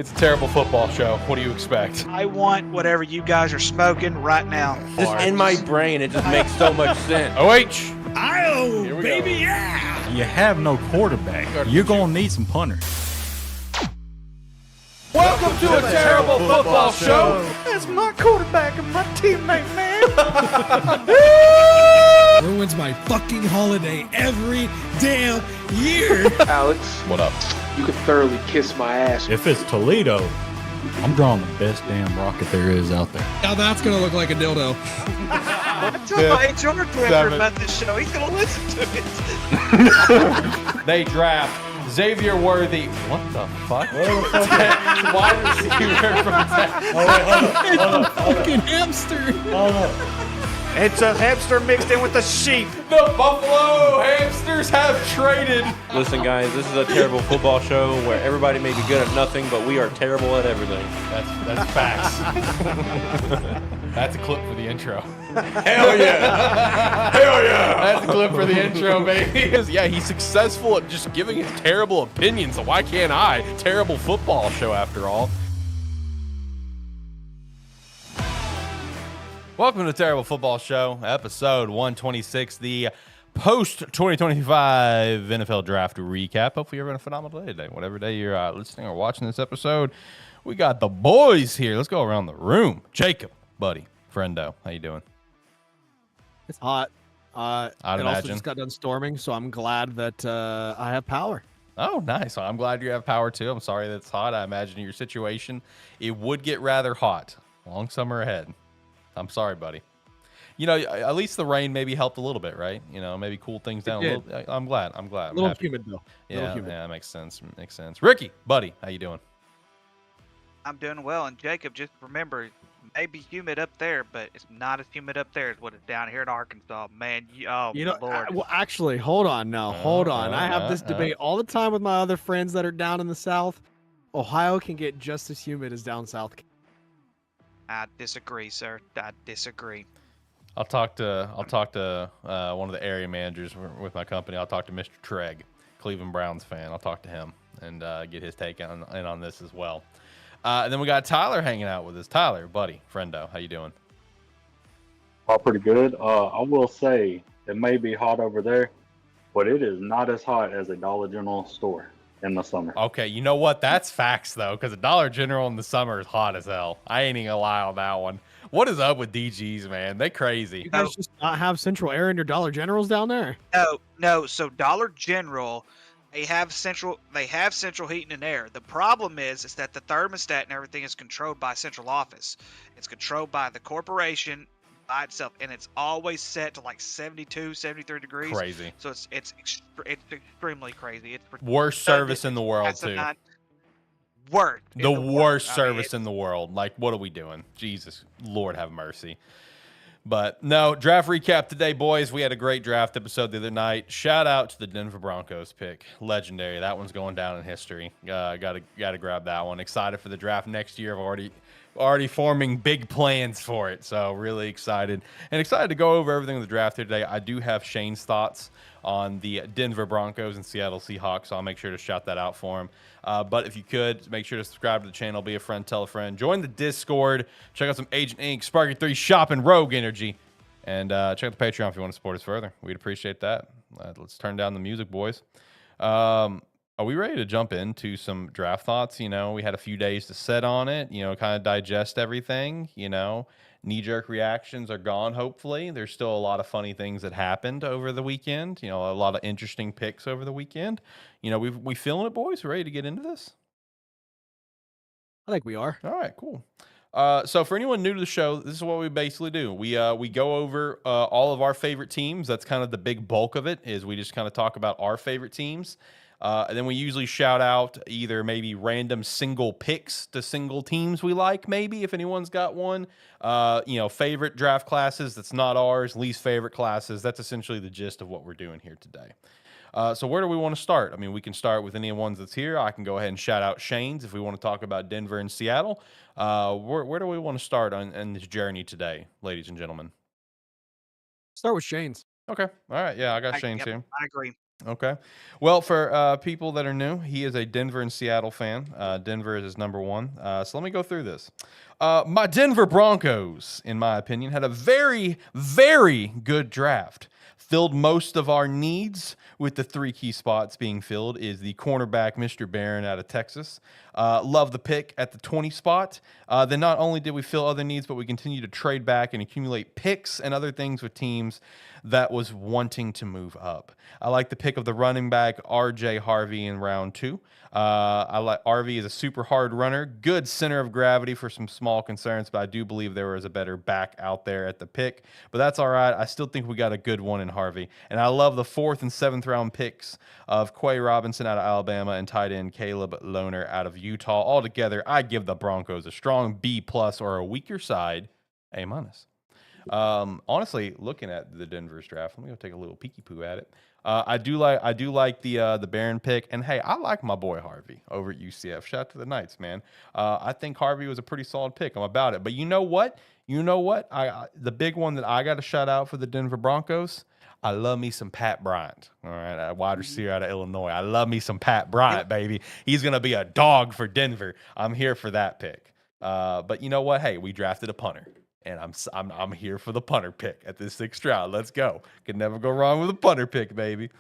It's a terrible football show. What do you expect? I want whatever you guys are smoking right now. Just in my brain, it just makes so much sense. OH! Oh, baby, go. yeah! You have no quarterback. You're going to need some punters. Welcome to a terrible football show. That's my quarterback and my teammate, man. Ruins my fucking holiday every damn year. Alex, What up? you could thoroughly kiss my ass. If it's Toledo, I'm drawing the best damn rocket there is out there. Now that's gonna look like a dildo. I'm telling my HR director Seven. about this show. He's going to listen to it. They draft Xavier Worthy. What the fuck? Wide receiver from Texas. Fucking hamster. It's a hamster mixed in with a sheep. The Buffalo Hamsters have traded. Listen, guys, this is a terrible football show where everybody may be good at nothing, but we are terrible at everything. That's facts. That's a clip for the intro. Hell yeah! Hell yeah! That's a clip for the intro, baby. Yeah, he's successful at just giving his terrible opinions, so why can't I? Terrible football show, after all. Welcome to the Terrible Football Show, episode 126, the post-2025 NFL Draft recap. Hopefully you're having a phenomenal day today. Whatever day you're listening or watching this episode, we got the boys here. Let's go around the room. Jacob, buddy, friendo, how you doing? It's hot. I'd it also imagine. just got done storming, so I'm glad that I have power. Oh, nice. Well, I'm glad you have power, too. I'm sorry that it's hot. I imagine in your situation, it would get rather hot. Long summer ahead. I'm sorry, buddy. You know, at least the rain maybe helped a little bit, right? You know, maybe cool things down a little. I'm glad. I'm A little happy. humid, though. Yeah, that makes sense. Makes sense. Ricky, buddy, how you doing? I'm doing well. And Jacob, just remember, it may be humid up there, but it's not as humid up there as what it's down here in Arkansas. Man, oh, You know, Lord. well, actually, hold on now. Hold on. I have this debate all the time with my other friends that are down in the South. Ohio can get just as humid as down south. I disagree, sir. I disagree. I'll talk to one of the area managers with my company. I'll talk to Mr. Treg, Cleveland Browns fan. I'll talk to him and get his take on this as well. And then we got Tyler hanging out with us. Tyler, buddy, friendo, how you doing? All pretty good. I will say it may be hot over there, but it is not as hot as a Dollar General store in the summer. Okay, you know what? That's facts, though, because a Dollar General in the summer is hot as hell. I ain't even gonna lie on that one. What is up with DGs, man? They crazy. You guys just not have central air in your Dollar Generals down there? No. So Dollar General, they have central heating and air. The problem is that the thermostat and everything is controlled by central office. It's controlled by the corporation by itself, and it's always set to like 72, 73 degrees. Crazy. So it's extremely crazy. It's Worst service in the world, that's too. Worst. The worst service in the world. Like, what are we doing? Jesus, Lord have mercy. But no, draft recap today, boys. We had a great draft episode the other night. Shout out to the Denver Broncos pick. Legendary. That one's going down in history. Gotta grab that one. Excited for the draft next year. I've already forming big plans for it. So really excited. And excited to go over everything with the draft here today. I do have Shane's thoughts on the Denver Broncos and Seattle Seahawks, so I'll make sure to shout that out for him. But if you could, make sure to subscribe to the channel, be a friend, tell a friend, join the Discord, check out some Agent Inc., Sparky 3 Shop, and Rogue Energy, and check out the Patreon if you want to support us further. We'd appreciate that. Let's turn down the music, boys. Are we ready to jump into some draft thoughts? You know, we had a few days to sit on it, you know, kind of digest everything, you know. Knee-jerk reactions are gone, hopefully. There's still a lot of funny things that happened over the weekend. You know, a lot of interesting picks over the weekend. You know, we feeling it, boys? Ready to get into this? I think we are. All right, cool. So for anyone new to the show, this is what we basically do. We go over all of our favorite teams. That's kind of the big bulk of it, is we just kind of talk about our favorite teams. And then we usually shout out either maybe random single picks to single teams we like, maybe, if anyone's got one. You know, favorite draft classes that's not ours, least favorite classes. That's essentially the gist of what we're doing here today. So where do we want to start? I mean, we can start with any ones that's here. I can go ahead and shout out Shane's if we want to talk about Denver and Seattle. Where do we want to start on this journey today, ladies and gentlemen? Start with Shane's. Okay. All right. Yeah, I got Shane's here. I agree. Okay. Well, for people that are new, he is a Denver and Seattle fan. Denver is his number one. So let me go through this. My Denver Broncos, in my opinion, had a very, very good draft. Filled most of our needs, with the 3 key spots being filled is the cornerback, Mr. Barron out of Texas. Love the pick at the 20 spot. Then not only did we fill other needs, but we continue to trade back and accumulate picks and other things with teams that was wanting to move up. I like the pick of the running back, R.J. Harvey, in round 2. I like RV is a super hard runner, good center of gravity for some small concerns, but I do believe there was a better back out there at the pick. But that's all right. I still think we got a good one in Harvey. And I love the 4th and 7th round picks of Quay Robinson out of Alabama and tight end Caleb Lohner out of Utah. Altogether, I give the Broncos a strong B+ or a weaker side A-. Honestly, looking at the Denver's draft, let me go take a little peeky poo at it. I do like the Barron pick, and hey, I like my boy Harvey over at UCF. Shout out to the Knights, man. I think Harvey was a pretty solid pick. I'm about it. But you know what? The big one that I got to shout out for the Denver Broncos. I love me some Pat Bryant. All right, a wide receiver out of Illinois. I love me some Pat Bryant, baby. He's gonna be a dog for Denver. I'm here for that pick. But you know what? Hey, we drafted a punter. And I'm here for the punter pick at this 6th round. Let's go. Can never go wrong with a punter pick, baby.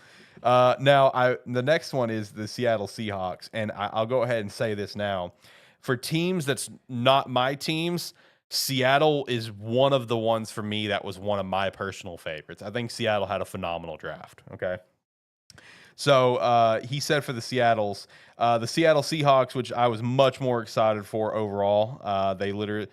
The next one is the Seattle Seahawks, and I'll go ahead and say this now. For teams that's not my teams, Seattle is one of the ones for me that was one of my personal favorites. I think Seattle had a phenomenal draft. Okay. So he said for the Seattle Seahawks, which I was much more excited for overall. They literally.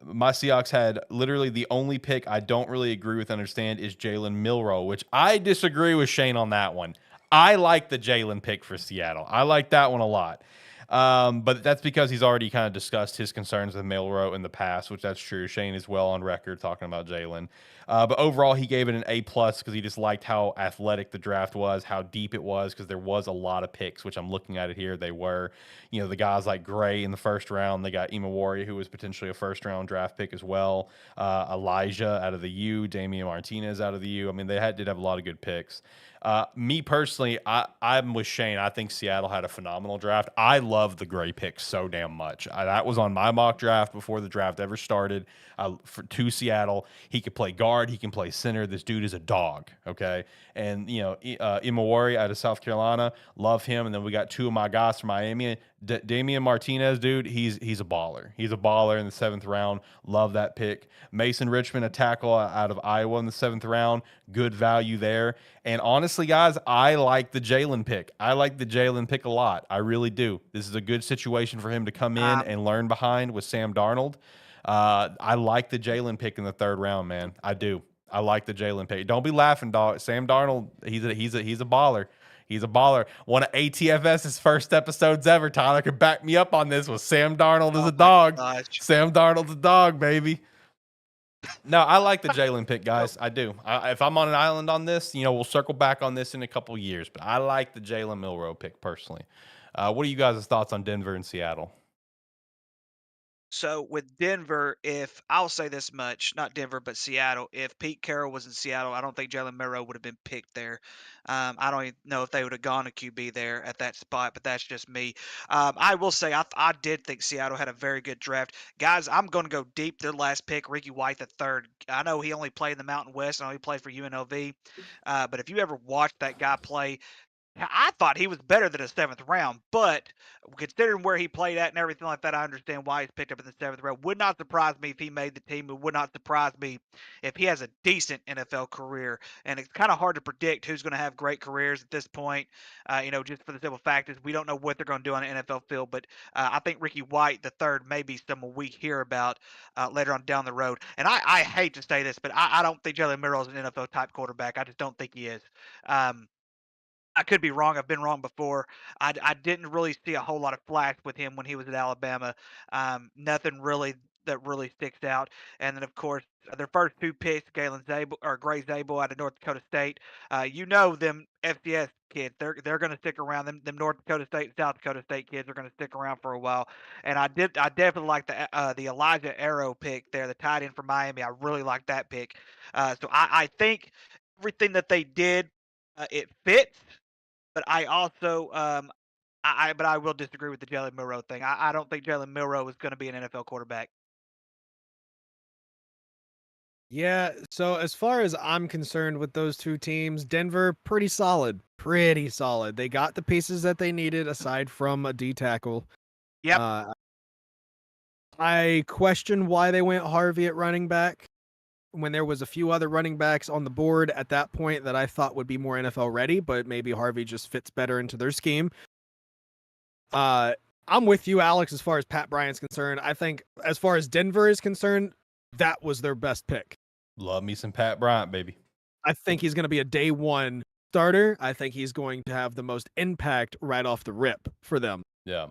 My Seahawks had literally the only pick I don't really agree with, understand, is Jalen Milroe, which I disagree with Shane on that one. I like the Jalen pick for Seattle. I like that one a lot. But that's because he's already kind of discussed his concerns with Milroe in the past, which that's true. Shane is well on record talking about Jalen. But overall, he gave it an A+ because he just liked how athletic the draft was, how deep it was, because there was a lot of picks, which I'm looking at it here. They were, the guys like Gray in the 1st round. They got Imawari, who was potentially a 1st round draft pick as well. Elijah out of the U, Damian Martinez out of the U. I mean, they did have a lot of good picks. Me personally, I'm with Shane. I think Seattle had a phenomenal draft. I love the Gray pick so damn much. That was on my mock draft before the draft ever started. To Seattle, he could play guard, he can play center. This dude is a dog. Okay, and Imawari out of South Carolina, love him. And then we got 2 of my guys from Miami. Damian Martinez, dude, he's a baller. He's a baller in the 7th round. Love that pick. Mason Richmond, a tackle out of Iowa in the 7th round. Good value there. And honestly, guys, I like the Jalen pick. I like the Jalen pick a lot. I really do. This is a good situation for him to come in and learn behind with Sam Darnold. I like the Jalen pick in the 3rd round, man. I do. I like the Jalen pick. Don't be laughing, dog. Sam Darnold, he's a baller. He's a baller. One of ATFS's first episodes ever. Tyler could back me up on this. Was Sam Darnold is a dog. Gosh. Sam Darnold's a dog, baby. No, I like the Jalen pick, guys. I do. If I'm on an island on this, we'll circle back on this in a couple years. But I like the Jalen Milroe pick personally. What are you guys' thoughts on Denver and Seattle? So with Denver, if I'll say this much, not Denver, but Seattle, if Pete Carroll was in Seattle, I don't think Jalen Milroe would have been picked there. I don't even know if they would have gone to QB there at that spot, but that's just me. I will say I did think Seattle had a very good draft. Guys, I'm going to go deep. Their last pick, Ricky White the third. I know he only played in the Mountain West. I know he played for UNLV. But if you ever watched that guy play, I thought he was better than a 7th round, but considering where he played at and everything like that, I understand why he's picked up in the 7th round. Would not surprise me if he made the team. It would not surprise me if he has a decent NFL career. And it's kind of hard to predict who's going to have great careers at this point. Just for the simple fact is we don't know what they're going to do on an NFL field. But I think Ricky White the third may be someone we hear about later on down the road. And I hate to say this, but I don't think Jalen Milroe is an NFL type quarterback. I just don't think he is. I could be wrong. I've been wrong before. I didn't really see a whole lot of flash with him when he was at Alabama. Nothing really that really sticks out. And then, of course, their first 2 picks, Gray Zabel out of North Dakota State. Them FCS kids. They're going to stick around. Them North Dakota State and South Dakota State kids are going to stick around for a while. And I definitely like the Elijah Arrow pick there, the tight end from Miami. I really like that pick. So I think everything that they did It fits, but I also but I will disagree with the Jalen Milroe thing. I don't think Jalen Milroe is going to be an NFL quarterback. Yeah, so as far as I'm concerned with those two teams, Denver, pretty solid. Pretty solid. They got the pieces that they needed aside from a D tackle. Yep. I question why they went Harvey at running back when there was a few other running backs on the board at that point that I thought would be more NFL ready, but maybe Harvey just fits better into their scheme. I'm with you, Alex, as far as Pat Bryant's concerned. I think as far as Denver is concerned, that was their best pick. Love me some Pat Bryant, baby. I think he's going to be a day one starter. I think he's going to have the most impact right off the rip for them. Yeah.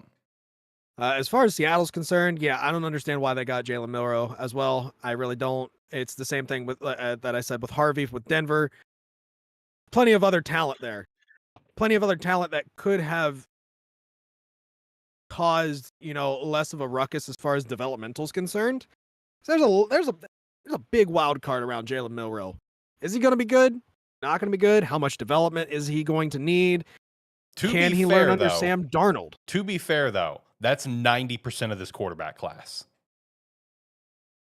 As far as Seattle's concerned, yeah, I don't understand why they got Jalen Milroe as well. I really don't. It's the same thing with that I said with Harvey, with Denver. Plenty of other talent there. Plenty of other talent that could have caused, less of a ruckus as far as developmental's concerned. So there's a big wild card around Jalen Milroe. Is he going to be good? Not going to be good? How much development is he going to need? Can he learn under Sam Darnold? To be fair, though, that's 90% of this quarterback class.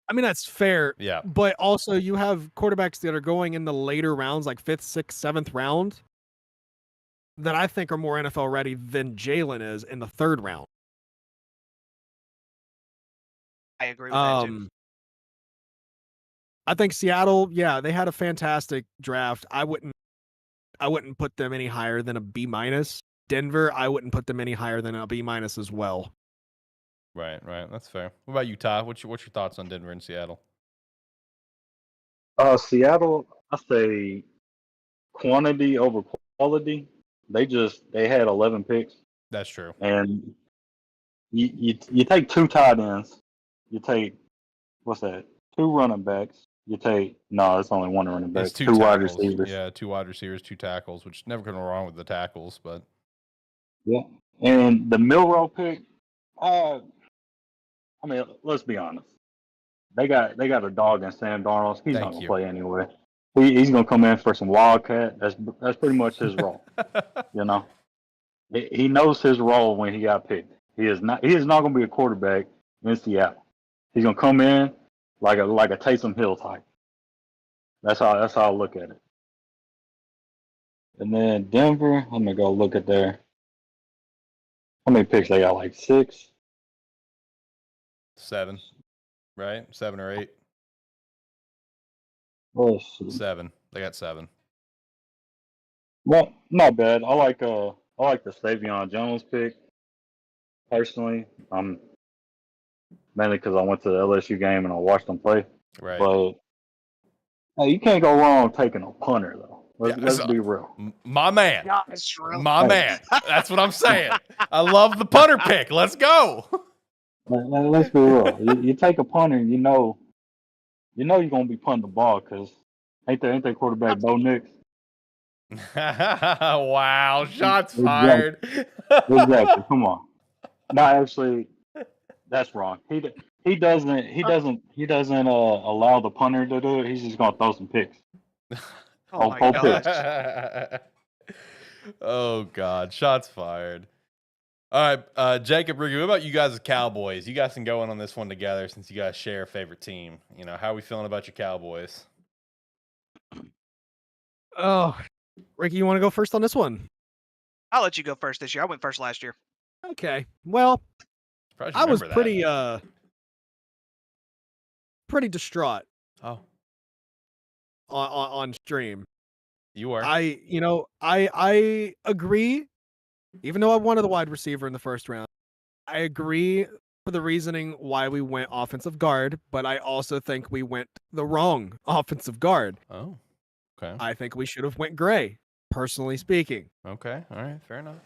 I mean, that's fair. Yeah. But also, you have quarterbacks that are going in the later rounds, like 5th, 6th, 7th round, that I think are more NFL ready than Jalen is in the 3rd round. I agree with that too. I think Seattle, yeah, they had a fantastic draft. I wouldn't put them any higher than a B-. Denver, I wouldn't put them any higher than a B- as well. Right. That's fair. What about you, Ty? What's your thoughts on Denver and Seattle? Seattle, I say quantity over quality. They had 11 picks. That's true. And you take 2 tight ends. You take, what's that? 2 running backs. It's only 1 running back. It's 2 wide tackles. receivers. Yeah, 2 wide receivers, 2 tackles, which never going to go wrong with the tackles, but yeah. And the Milroe pick, let's be honest. They got a dog in Sam Darnold. He's not gonna play anyway. He's gonna come in for some wildcat. That's pretty much his role. He knows his role when he got picked. He is not gonna be a quarterback in Seattle. He's gonna come in like a Taysom Hill type. That's how I look at it. And then Denver, I'm gonna go look at how many picks they got, like 6? 7, right? 7 or 8. Let's see. 7. They got 7. Well, not bad. I like the Savion Jones pick. Personally, mainly because I went to the LSU game and I watched them play. Right. But hey, you can't go wrong taking a punter though. Let's be real. My man. Yeah, it's true. My man. That's what I'm saying. I love the punter pick. Let's go. Let's be real. You take a punter, and you know you're gonna be punting the ball because ain't that quarterback Bo Nix? Wow, shots fired. Exactly. Come on. No, actually, that's wrong. He doesn't allow the punter to do it. He's just gonna throw some picks. Oh my gosh. Oh God, shots fired. All right, Jacob, Ricky, what about you guys as Cowboys? You guys can go in on this one together since you guys share a favorite team. How are we feeling about your Cowboys? Oh, Ricky, you want to go first on this one? I'll let you go first this year. I went first last year. Okay. Well, I was pretty distraught. Oh. On stream. You were. I agree. Even though I wanted the wide receiver in the first round, I agree for the reasoning why we went offensive guard, but I also think we went the wrong offensive guard. Oh, okay. I think we should have went Gray, personally speaking. Okay, all right, fair enough.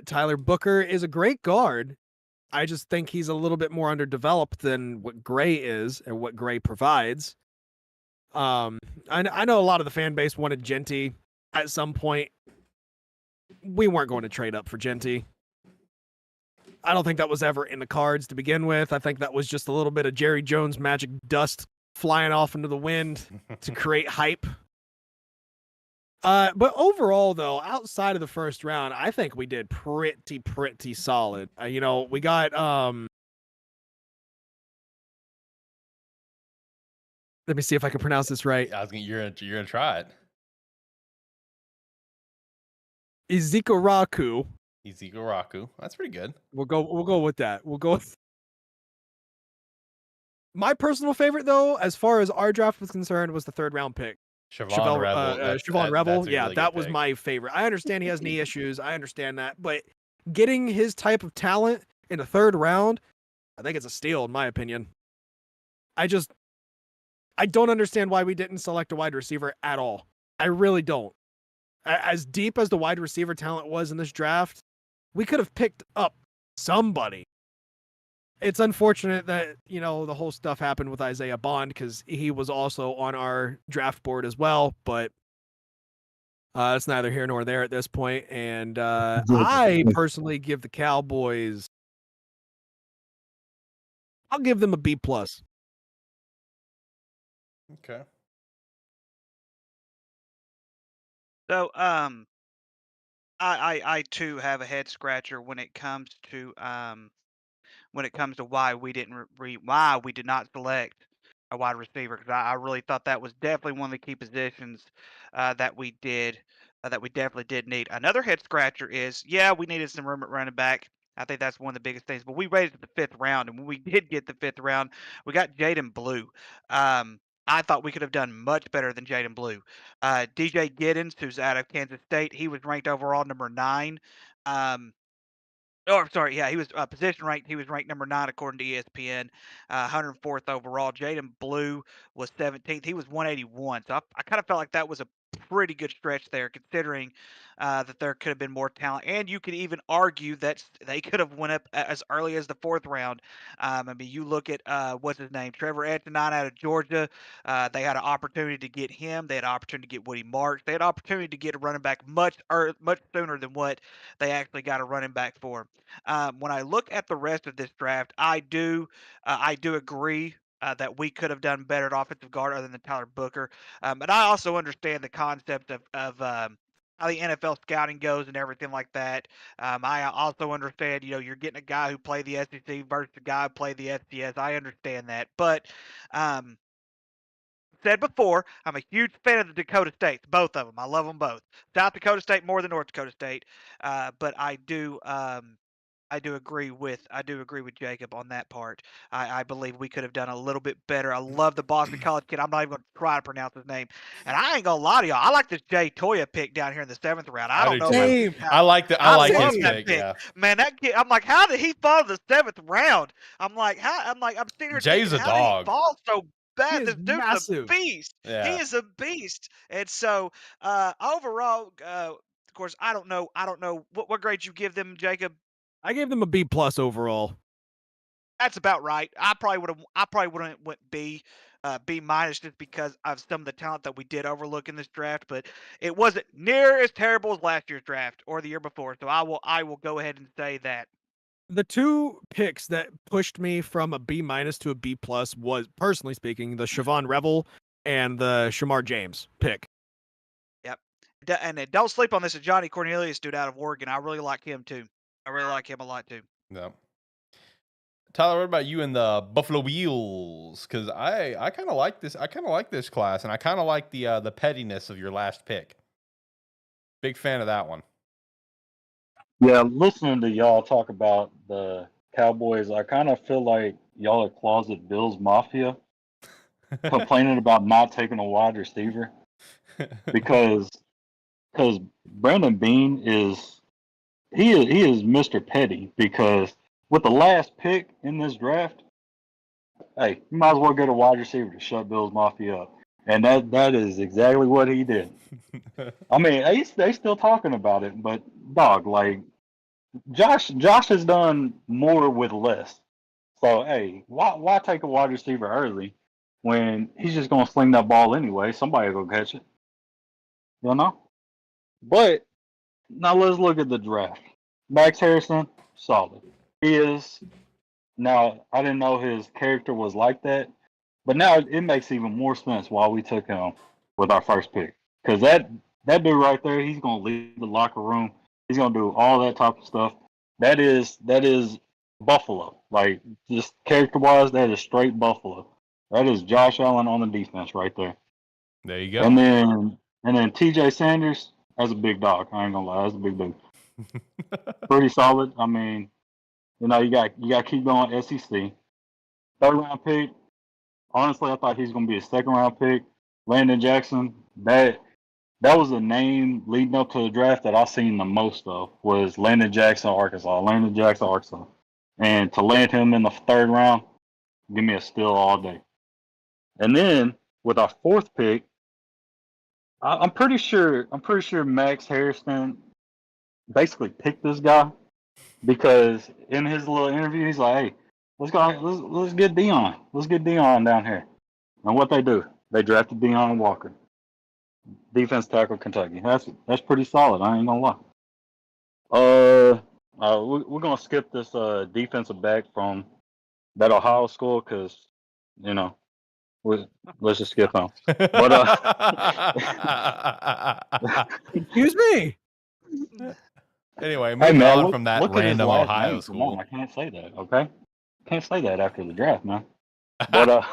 Tyler Booker is a great guard. I just think he's a little bit more underdeveloped than what Gray is and what Gray provides. I know a lot of the fan base wanted Genty at some point. We weren't going to trade up for Genty. I don't think that was ever in the cards to begin with. I think that was just a little bit of Jerry Jones magic dust flying off into the wind to create hype. But overall, though, outside of the first round, I think we did pretty solid. We got let me see if I can pronounce this right. You're gonna try it. Izikaraku. Izikaraku. That's pretty good. We'll go with that. We'll go. My personal favorite, though, as far as our draft was concerned, was the third round pick. Siobhan Rebel. Siobhan Rebel. That's a Yeah, really that good was pick. my favorite. I understand he has knee issues. I understand that, but getting his type of talent in the third round, I think it's a steal, in my opinion. I don't understand why we didn't select a wide receiver at all. I really don't. As deep as the wide receiver talent was in this draft, we could have picked up somebody. It's unfortunate that, the whole stuff happened with Isaiah Bond because he was also on our draft board as well, but it's neither here nor there at this point. And I personally give the Cowboys, I'll give them a B+. Okay. So, I too have a head scratcher when it comes to why we didn't why we did not select a wide receiver, because I really thought that was definitely one of the key positions that we definitely did need. Another head scratcher is, yeah, we needed some room at running back. I think that's one of the biggest things. But we raised it to the 5th round, and when we did get the 5th round, we got Jaden Blue. I thought we could have done much better than Jaden Blue. DJ Giddens, who's out of Kansas State, he was ranked overall number 9. Oh, I'm sorry. Yeah, he was position ranked. He was ranked number 9 according to ESPN, 104th overall. Jaden Blue was 17th. He was 181. So I kind of felt like that was a pretty good stretch there, considering that there could have been more talent. And you could even argue that they could have went up as early as the 4th round. I mean, you look at what's his name, Trevor Etienne out of Georgia. They had an opportunity to get him. They had an opportunity to get Woody Marks. They had an opportunity to get a running back much sooner than what they actually got a running back for. When I look at the rest of this draft, I do agree that we could have done better at offensive guard other than Tyler Booker. But I also understand the concept of how the NFL scouting goes and everything like that. I also understand, you're getting a guy who played the SEC versus a guy who played the FCS. I understand that, but said before, I'm a huge fan of the Dakota States, both of them. I love them both. South Dakota State more than North Dakota State, but I do agree with Jacob on that part. I believe we could have done a little bit better. I love the Boston College kid. I'm not even going to try to pronounce his name. And I ain't going to lie to y'all. I like this Jay Toya pick down here in the 7th round. I don't know. Same. I like his love that pick. pick. Yeah. Man, that kid. I'm like, how did he fall to the 7th round? I'm sitting here Jay's thinking, a how dog. did he fall so bad? He is This dude's massive. a beast. Yeah. He is a beast. And so, overall, of course, I don't know what grade you give them, Jacob. I gave them a B+ overall. That's about right. I probably would have went B minus just because of some of the talent that we did overlook in this draft, but it wasn't near as terrible as last year's draft or the year before. So I will go ahead and say that. The 2 picks that pushed me from a B- to a B+ was, personally speaking, the Siobhan Rebel and the Shamar James pick. Yep. And don't sleep on this Johnny Cornelius dude out of Oregon. I really like him too. I really like him a lot too. No. Tyler, what about you and the Buffalo Bills? Because I kind of like this. I kind of like this class, and I kind of like the pettiness of your last pick. Big fan of that one. Yeah, listening to y'all talk about the Cowboys, I kind of feel like y'all are closet Bills Mafia, complaining about not taking a wide receiver because Brandon Bean is Mr. Petty, because with the last pick in this draft, hey, you might as well get a wide receiver to shut Bills Mafia up. And that is exactly what he did. I mean, they still talking about it, but dog, like Josh has done more with less. So hey, why take a wide receiver early when he's just gonna sling that ball anyway? Somebody will catch it. You know? But now let's look at the draft. Max Harrison, solid. He is. Now, I didn't know his character was like that, but now it makes even more sense why we took him with our first pick. Because that dude right there, he's gonna leave the locker room. He's gonna do all that type of stuff. That is Buffalo. Like just character wise, that is straight Buffalo. That is Josh Allen on the defense right there. There you go. And then TJ Sanders, that's a big dog. I ain't gonna lie, that's a big dude. Pretty solid. I mean, you got to keep going SEC. Third round pick. Honestly, I thought he was gonna be a second round pick. Landon Jackson. That was a name leading up to the draft that I seen the most of was Landon Jackson, Arkansas. Landon Jackson, Arkansas. And to land him in the third round, give me a steal all day. And then with our fourth pick, I'm pretty sure Max Harrison basically picked this guy because in his little interview he's like, "Hey, let's get Dion. Let's get Dion down here." And what they do, they drafted Dion Walker, defense tackle, Kentucky. That's pretty solid. I ain't gonna lie. We're gonna skip this defensive back from that Ohio school because let's just skip on. But Excuse me. Anyway, moving on from that random Ohio school. Come on, I can't say that. Okay, can't say that after the draft, man. But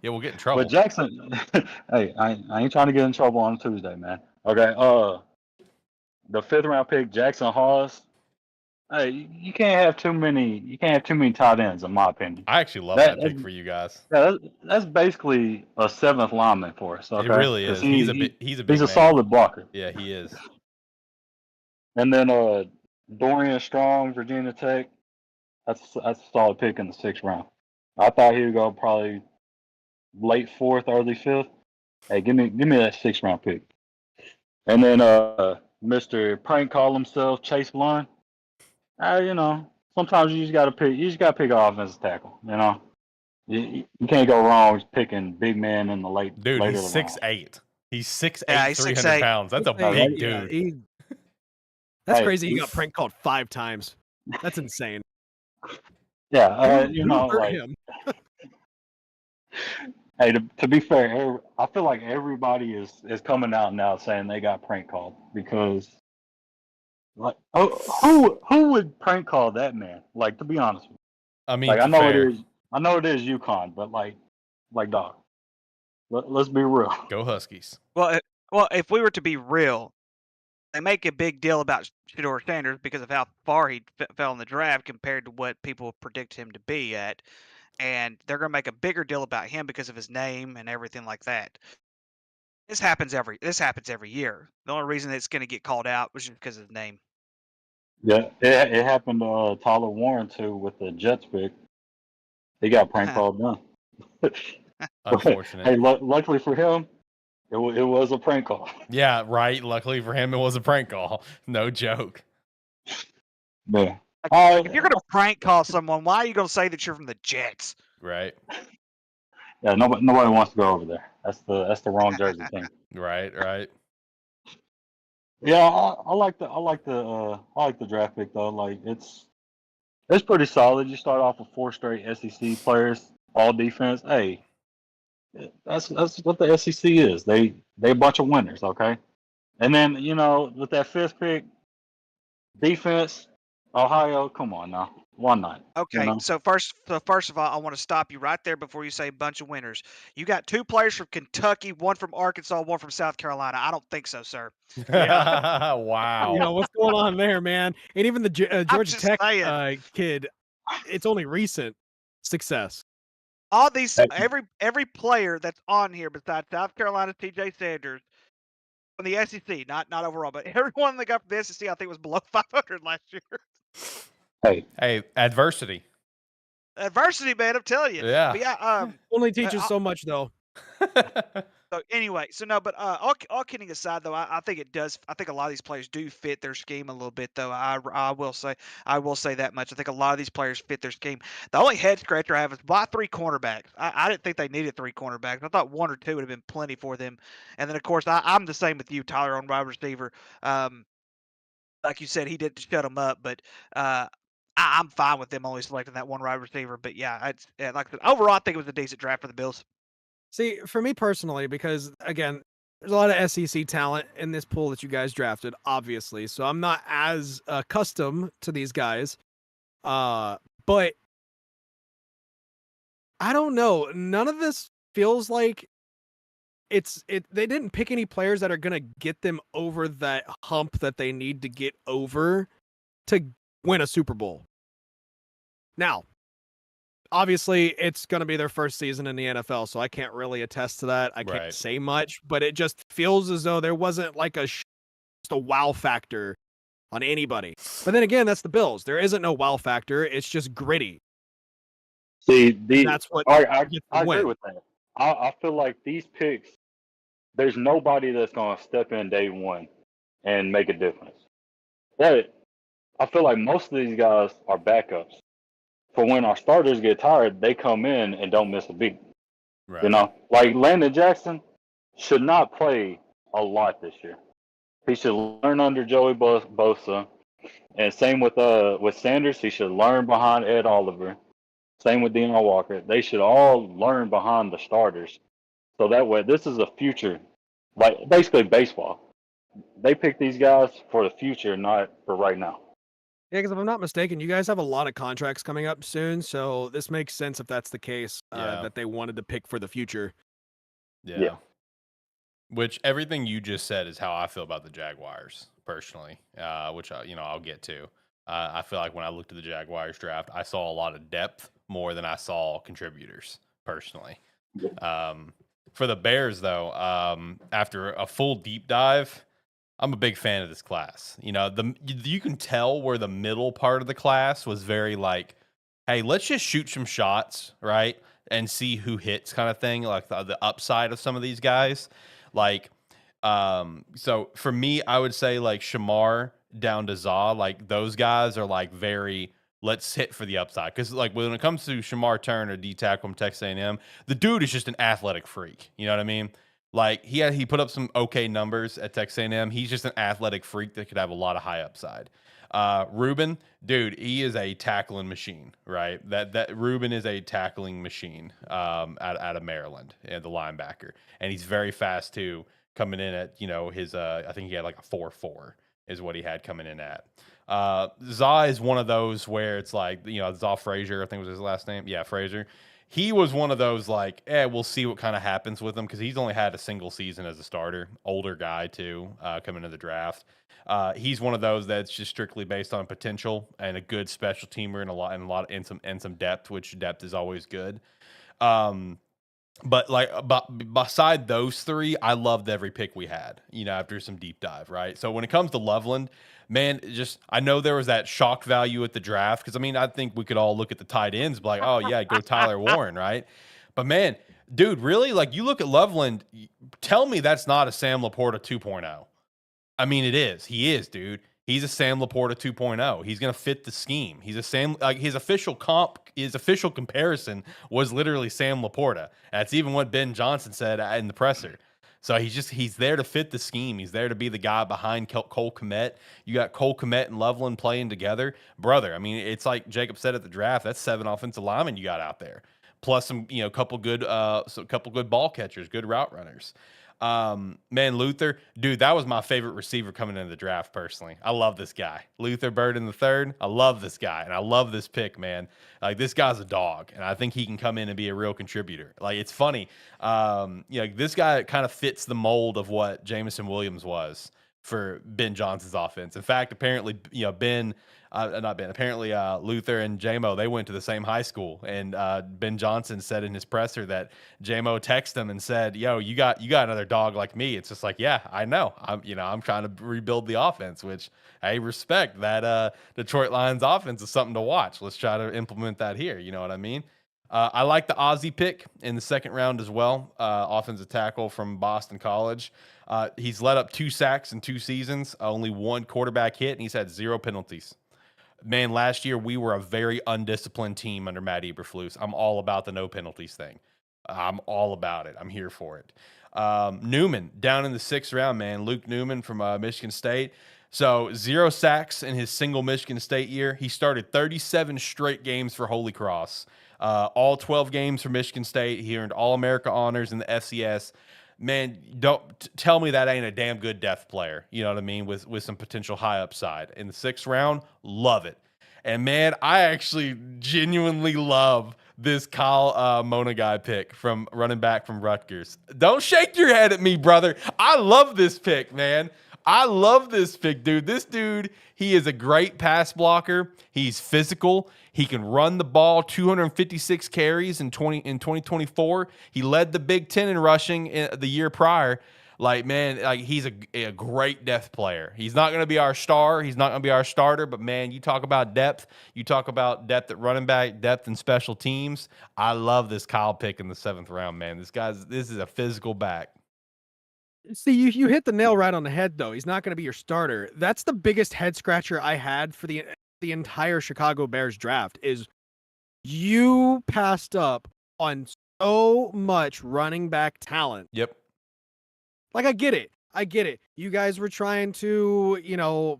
yeah, we'll get in trouble. But Jackson, hey, I ain't trying to get in trouble on Tuesday, man. Okay, the fifth round pick, Jackson Hawes. Hey, you can't have too many tight ends, in my opinion. I actually love that pick for you guys. Yeah, that's basically a seventh lineman for us. Okay? It really is. He's a solid blocker. Yeah, he is. And then Dorian Strong, Virginia Tech. That's a solid pick in the sixth round. I thought he would go probably late fourth, early fifth. Hey, give me that sixth round pick. And then Mr. Prank Call himself, Chase Blunt. Sometimes you just gotta pick an offensive tackle. You can't go wrong picking big man in the late. Dude, he's 6'8". He's 6'8", 300 pounds. That's a big dude. That's crazy. He got prank called 5 times. That's insane. Yeah, hurt him. Hey, to be fair, I feel like everybody is coming out now saying they got prank called because. Like, who would prank call that man? Like, to be honest with you. I mean, like, I know it is UConn, but like dog. Let's be real. Go Huskies. Well, if we were to be real, they make a big deal about Shedeur Sanders because of how far he fell in the draft compared to what people predict him to be at, and they're going to make a bigger deal about him because of his name and everything like that. This happens every year. The only reason it's going to get called out was just because of his name. Yeah, it happened to Tyler Warren too with the Jets pick. He got prank called done. Unfortunate. Hey, luckily for him, it was a prank call. Yeah, right. Luckily for him, it was a prank call. No joke. Yeah. If you're going to prank call someone, why are you going to say that you're from the Jets? Right. Yeah, nobody wants to go over there. That's the wrong jersey thing. Right. Yeah, I like the draft pick though. Like it's pretty solid. You start off with 4 straight SEC players, all defense. Hey, that's what the SEC is. They a bunch of winners, okay? And then with that 5th pick, defense, Ohio. Come on now. Why not? Okay, so first of all, I want to stop you right there before you say a bunch of winners. You got 2 players from Kentucky, 1 from Arkansas, 1 from South Carolina. I don't think so, sir. Yeah. Wow. What's going on there, man? And even the Georgia Tech kid, it's only recent success. All these, every player that's on here besides South Carolina's TJ Sanders from the SEC, not overall, but everyone that got from the SEC, I think was below 500 last year. Hey, adversity. Adversity, man, I'm telling you. Yeah. But yeah. Only teaches so much, though. So anyway, but all kidding aside, though, I think it does. I think a lot of these players do fit their scheme a little bit, though. I will say that much. I think a lot of these players fit their scheme. The only head scratcher I have is why 3 cornerbacks. I didn't think they needed 3 cornerbacks. I thought 1 or 2 would have been plenty for them. And then of course I'm the same with you, Tyler, on wide receiver. Like you said, he did shut them up, but I'm fine with them only selecting that 1 wide receiver. But yeah, like I said, overall, I think it was a decent draft for the Bills. See, for me personally, because again, there's a lot of SEC talent in this pool that you guys drafted, obviously. So I'm not as accustomed to these guys. But I don't know. None of this feels like they didn't pick any players that are going to get them over that hump that they need to get over to win a Super Bowl. Now, obviously, it's going to be their first season in the NFL, so I can't really attest to that. I can't say much, but it just feels as though there wasn't like just a wow factor on anybody. But then again, that's the Bills. There isn't no wow factor. It's just gritty. See, that's what I agree with that. I feel like these picks, there's nobody that's going to step in day one and make a difference. But I feel like most of these guys are backups. For when our starters get tired, they come in and don't miss a beat. Right. You know, like Landon Jackson should not play a lot this year. He should learn under Joey Bosa, and same with Sanders. He should learn behind Ed Oliver. Same with Deion Walker. They should all learn behind the starters, so that way this is a future, like basically baseball. They pick these guys for the future, not for right now. Yeah, because if I'm not mistaken, you guys have a lot of contracts coming up soon, so this makes sense if that's the case, that they wanted to pick for the future. Yeah. Which everything you just said is how I feel about the Jaguars, personally, which, I'll get to. I feel like when I looked at the Jaguars draft, I saw a lot of depth more than I saw contributors, personally. For the Bears, though, after a full deep dive, I'm a big fan of this class. You can tell where the middle part of the class was very like, hey, let's just shoot some shots, right? And see who hits kind of thing, like the upside of some of these guys. Like, so for me, I would say like Shamar down to Za, like those guys are like very, let's hit for the upside. Because like when it comes to Shamar Turner, D tackle from Texas A&M, the dude is just an athletic freak. You know what I mean? Like he put up some okay numbers at Texas A&M. He's just an athletic freak that could have a lot of high upside. Ruben, dude, he is a tackling machine, right? That Ruben is a tackling machine out of Maryland, the linebacker, and he's very fast too. Coming in at his I think he had like a 4.4 is what he had coming in at. Za is one of those where it's like Za Frazier, I think was his last name. Yeah, Frazier. He was one of those like, we'll see what kind of happens with him because he's only had a single season as a starter. Older guy too, coming into the draft. He's one of those that's just strictly based on potential and a good special teamer and some depth, which depth is always good. But beside those three, I loved every pick we had, after some deep dive, right? So when it comes to Loveland, man, I know there was that shock value at the draft because, I think we could all look at the tight ends and be like, oh, yeah, go Tyler Warren, right? But, man, dude, really? Like, you look at Loveland, tell me that's not a Sam Laporta 2.0. It is. He is, dude. He's a Sam Laporta 2.0. He's going to fit the scheme. He's his official comparison was literally Sam Laporta. That's even what Ben Johnson said in the presser. So he's there to fit the scheme. He's there to be the guy behind Cole Kmet. You got Cole Kmet and Loveland playing together. Brother, it's like Jacob said at the draft, that's 7 offensive linemen you got out there. Plus some, couple good ball catchers, good route runners. Man, Luther, dude, that was my favorite receiver coming into the draft personally. I love this guy. Luther Burden III. I love this guy, and I love this pick, man. Like, this guy's a dog, and I think he can come in and be a real contributor. Like, it's funny. This guy kind of fits the mold of what Jameson Williams was for Ben Johnson's offense. In fact, apparently, Luther and JMO, they went to the same high school, and Ben Johnson said in his presser that JMO texted him and said, "Yo, you got another dog like me." It's just like, yeah, I know. I'm trying to rebuild the offense, which I respect. That Detroit Lions offense is something to watch. Let's try to implement that here. You know what I mean? I like the Ozzie pick in the second round as well. Offensive tackle from Boston College. He's led up 2 sacks in 2 seasons, only 1 quarterback hit, and he's had 0 penalties. Man, last year we were a very undisciplined team under Matt Eberflus. I'm all about the no penalties thing. I'm all about it. I'm here for it. Newman, down in the 6th round, man. Luke Newman from Michigan State. So 0 sacks in his single Michigan State year. He started 37 straight games for Holy Cross. All 12 games for Michigan State. He earned All-America honors in the FCS. man, tell me that ain't a damn good depth player. You know what I mean? With some potential high upside in the 6th round, love it. And man, I actually genuinely love this Kyle Monagai pick from running back from Rutgers. Don't shake your head at me, brother. I love this pick, man. I love this pick, dude. This dude, he is a great pass blocker. He's physical. He can run the ball. 256 carries in 2024. He led the Big Ten in rushing the year prior. Like, man, like he's a great depth player. He's not going to be our star. He's not going to be our starter. But, man, you talk about depth. You talk about depth at running back, depth in special teams. I love this Kyle pick in the 7th round, man. This is a physical back. See, you hit the nail right on the head, though. He's not going to be your starter. That's the biggest head scratcher I had for the entire Chicago Bears draft is you passed up on so much running back talent. Yep. Like, I get it. You guys were trying to,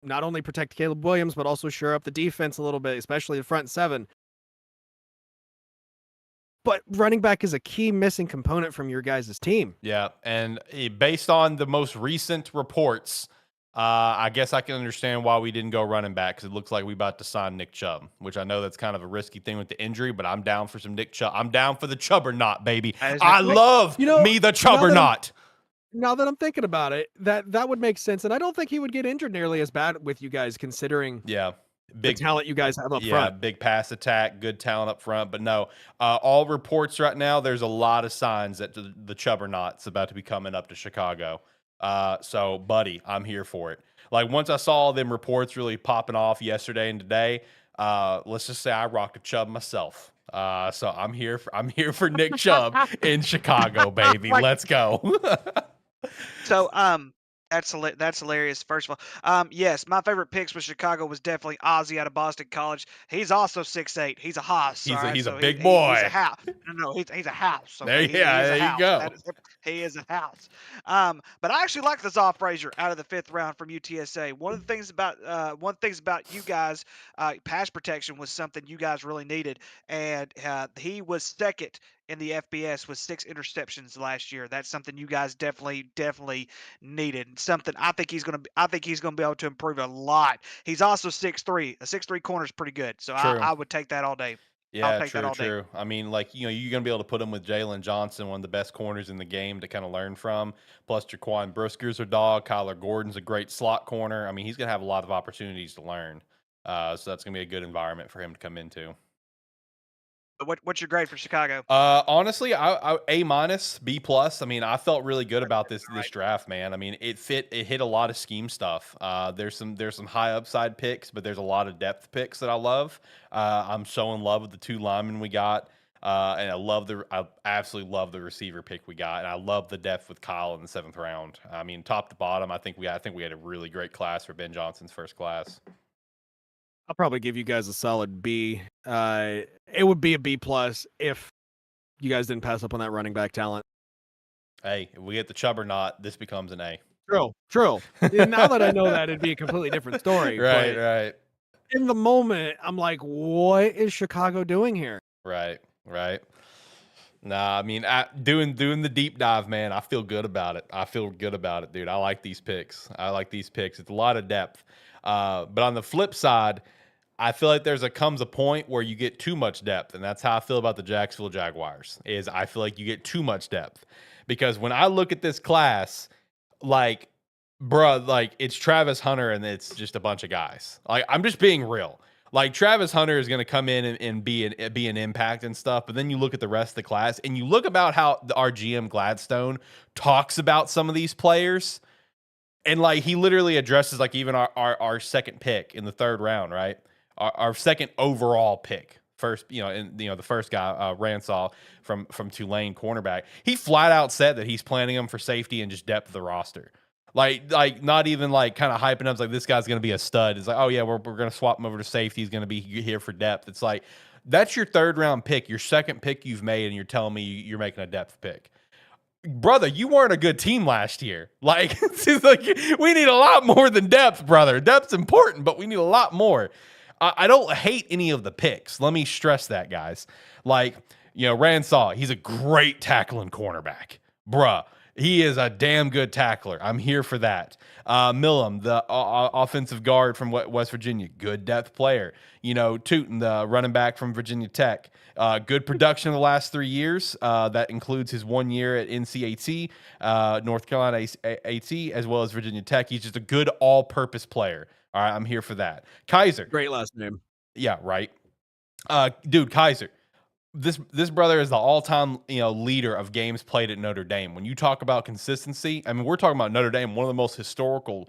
not only protect Caleb Williams, but also shore up the defense a little bit, especially the front 7. But running back is a key missing component from your guys' team. Yeah, and based on the most recent reports, I guess I can understand why we didn't go running back because it looks like we about to sign Nick Chubb, which I know that's kind of a risky thing with the injury, but I'm down for some Nick Chubb. I'm down for the Chubbernaut, baby. I love me the Chubbernaut. Now that I'm thinking about it, that would make sense, and I don't think he would get injured nearly as bad with you guys, considering big talent you guys have up front. Big pass attack, good talent up front. But no, all reports right now, there's a lot of signs that the Chubbernaut's about to be coming up to Chicago. So, buddy, I'm here for it. Like, once I saw them reports really popping off yesterday and today, let's just say I rocked a Chubb myself. So I'm here for Nick Chubb in Chicago, baby. Let's go. So, that's hilarious. First of all, yes, my favorite picks with Chicago was definitely Ozzie out of Boston College. He's also 6'8". He's a hoss. He's a big boy. He's a house. No, he's a house. There Okay? you go. He is a house. But I actually like the Zoff Frazier out of the 5th round from UTSA. One of the things about you guys, pass protection was something you guys really needed, and he was 2nd in the FBS with 6 interceptions last year. That's something you guys definitely needed. Something I think he's gonna be able to improve a lot. He's also 6'3". A 6'3" corner is pretty good. So I would take that all day. Yeah, true. I mean, like, you're going to be able to put him with Jalen Johnson, one of the best corners in the game to kind of learn from. Plus, Jaquan Brisker's a dog. Kyler Gordon's a great slot corner. I mean, he's going to have a lot of opportunities to learn. So that's going to be a good environment for him to come into. What's your grade for Chicago? Honestly, I A-, B+. I mean, I felt really good about this draft, man. I mean, it hit a lot of scheme stuff. There's some high upside picks, but there's a lot of depth picks that I love. I'm so in love with the 2 linemen we got. And I absolutely love the receiver pick we got. And I love the depth with Kyle in the 7th round. I mean, top to bottom, I think we had a really great class for Ben Johnson's first class. I'll probably give you guys a solid B. It would be a B+ if you guys didn't pass up on that running back talent. Hey, if we get the Chubbernaut, this becomes an A. True. Now that I know that, it'd be a completely different story. Right. In the moment, I'm like, what is Chicago doing here? Right. Nah, I mean, doing the deep dive, man, I feel good about it. Dude. I like these picks. It's a lot of depth. But on the flip side, I feel like comes a point where you get too much depth, and that's how I feel about the Jacksonville Jaguars. I feel like you get too much depth because when I look at this class, like, bruh, like it's Travis Hunter and it's just a bunch of guys. Like, I'm just being real. Like, Travis Hunter is going to come in and be an impact and stuff, but then you look at the rest of the class and you look about how our GM Gladstone talks about some of these players, and like he literally addresses like even our 2nd pick in the 3rd round, right? Our 2nd overall pick, the first guy, Ransaw from Tulane, cornerback. He flat out said that he's planning him for safety and just depth of the roster. Like not even like kind of hyping up like this guy's going to be a stud. It's like, oh yeah, we're going to swap him over to safety. He's going to be here for depth. It's like, that's your 3rd round pick, your 2nd pick you've made, and you're telling me you're making a depth pick. Brother, you weren't a good team last year. Like, it's like we need a lot more than depth, brother. Depth's important, but we need a lot more. I don't hate any of the picks. Let me stress that, guys. Like, Ransaw, he's a great tackling cornerback. bruh, he is a damn good tackler. I'm here for that. Millam, the offensive guard from West Virginia, good depth player. You know, Tootin, the running back from Virginia Tech, good production in the last 3 years. That includes his 1 year at NCAT, North Carolina AT, as well as Virginia Tech. He's just a good all-purpose player. All right, I'm here for that. Kaiser, Great last name. yeah, right. Dude, Kaiser, this brother is the all-time leader of games played at Notre Dame. When you talk about consistency, I mean, we're talking about Notre Dame, one of the most historical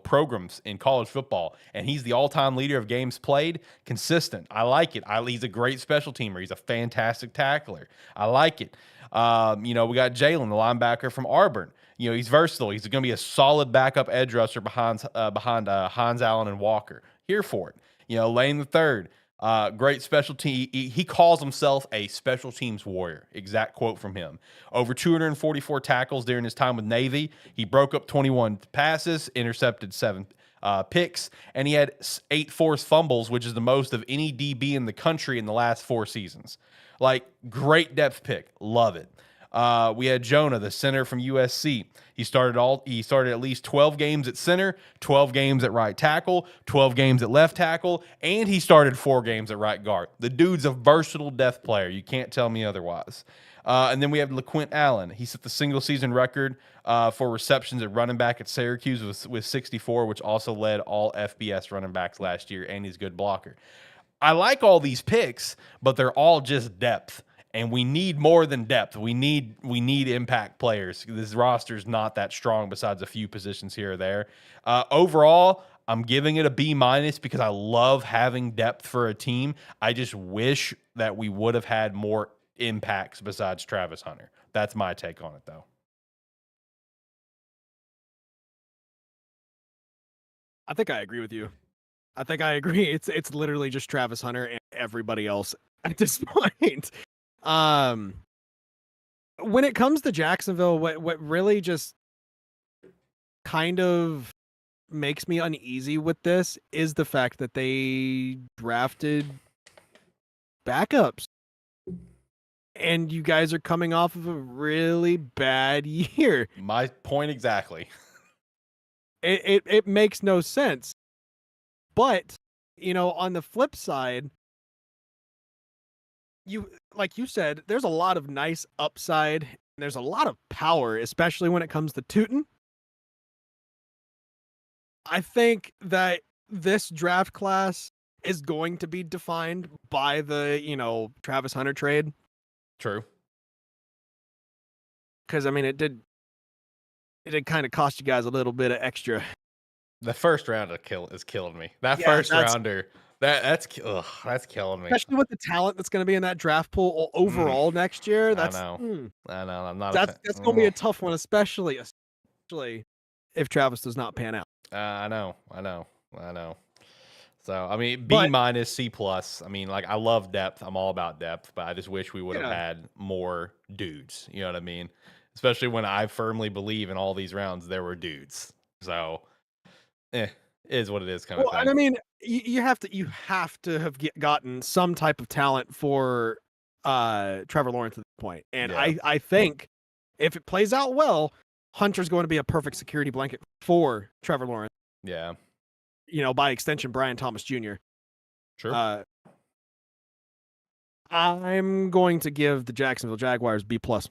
programs in college football, and he's the all-time leader of games played. Consistent. I like it. He's a great special teamer. He's a fantastic tackler. I like it. We got Jalen, the linebacker from Auburn. He's versatile. He's going to be a solid backup edge rusher behind Hans Allen and Walker. Here for it. Lane the third. Great special team. He calls himself a special teams warrior. Exact quote from him. Over 244 tackles during his time with Navy. He broke up 21 passes, intercepted 7 picks, and he had 8 forced fumbles, which is the most of any DB in the country in the last 4 seasons. Like, great depth pick. Love it. We had Jonah, the center from USC. He started at least 12 games at center, 12 games at right tackle, 12 games at left tackle, and he started 4 games at right guard. The dude's a versatile depth player. You can't tell me otherwise. And then we have LaQuint Allen. He set the single season record for receptions at running back at Syracuse with 64, which also led all FBS running backs last year, and he's a good blocker. I like all these picks, but they're all just depth. And we need more than depth. We need impact players. This roster's not that strong besides a few positions here or there. Overall, I'm giving it a B- because I love having depth for a team. I just wish that we would have had more impacts besides Travis Hunter. That's my take on it, though. I think I agree with you. I think I agree. It's literally just Travis Hunter and everybody else at this point. When it comes to Jacksonville, what really just kind of makes me uneasy with this is the fact that they drafted backups. And you guys are coming off of a really bad year. My point exactly. It makes no sense. But, on the flip side, like you said, there's a lot of nice upside. And there's a lot of power, especially when it comes to Tootin. I think that this draft class is going to be defined by the, Travis Hunter trade. True. Because, I mean, it did kind of cost you guys a little bit of extra. The first round is killing me. That Yeah, first rounder, that's killing me. Especially with the talent that's going to be in that draft pool overall next year. I know. I'm not. That's going to be a tough one, especially if Travis does not pan out. I know. So, I mean, B-, C+. I mean, like, I love depth. I'm all about depth, but I just wish we would have had more dudes. You know what I mean? Especially when I firmly believe in all these rounds there were dudes. So, it is what it is, kind of thing. And I mean, you have to have gotten some type of talent for Trevor Lawrence at this point. And Yeah. I think if it plays out well, Hunter's going to be a perfect security blanket for Trevor Lawrence. Yeah. By extension, Brian Thomas Jr. True. I'm going to give the Jacksonville Jaguars B+. Okay.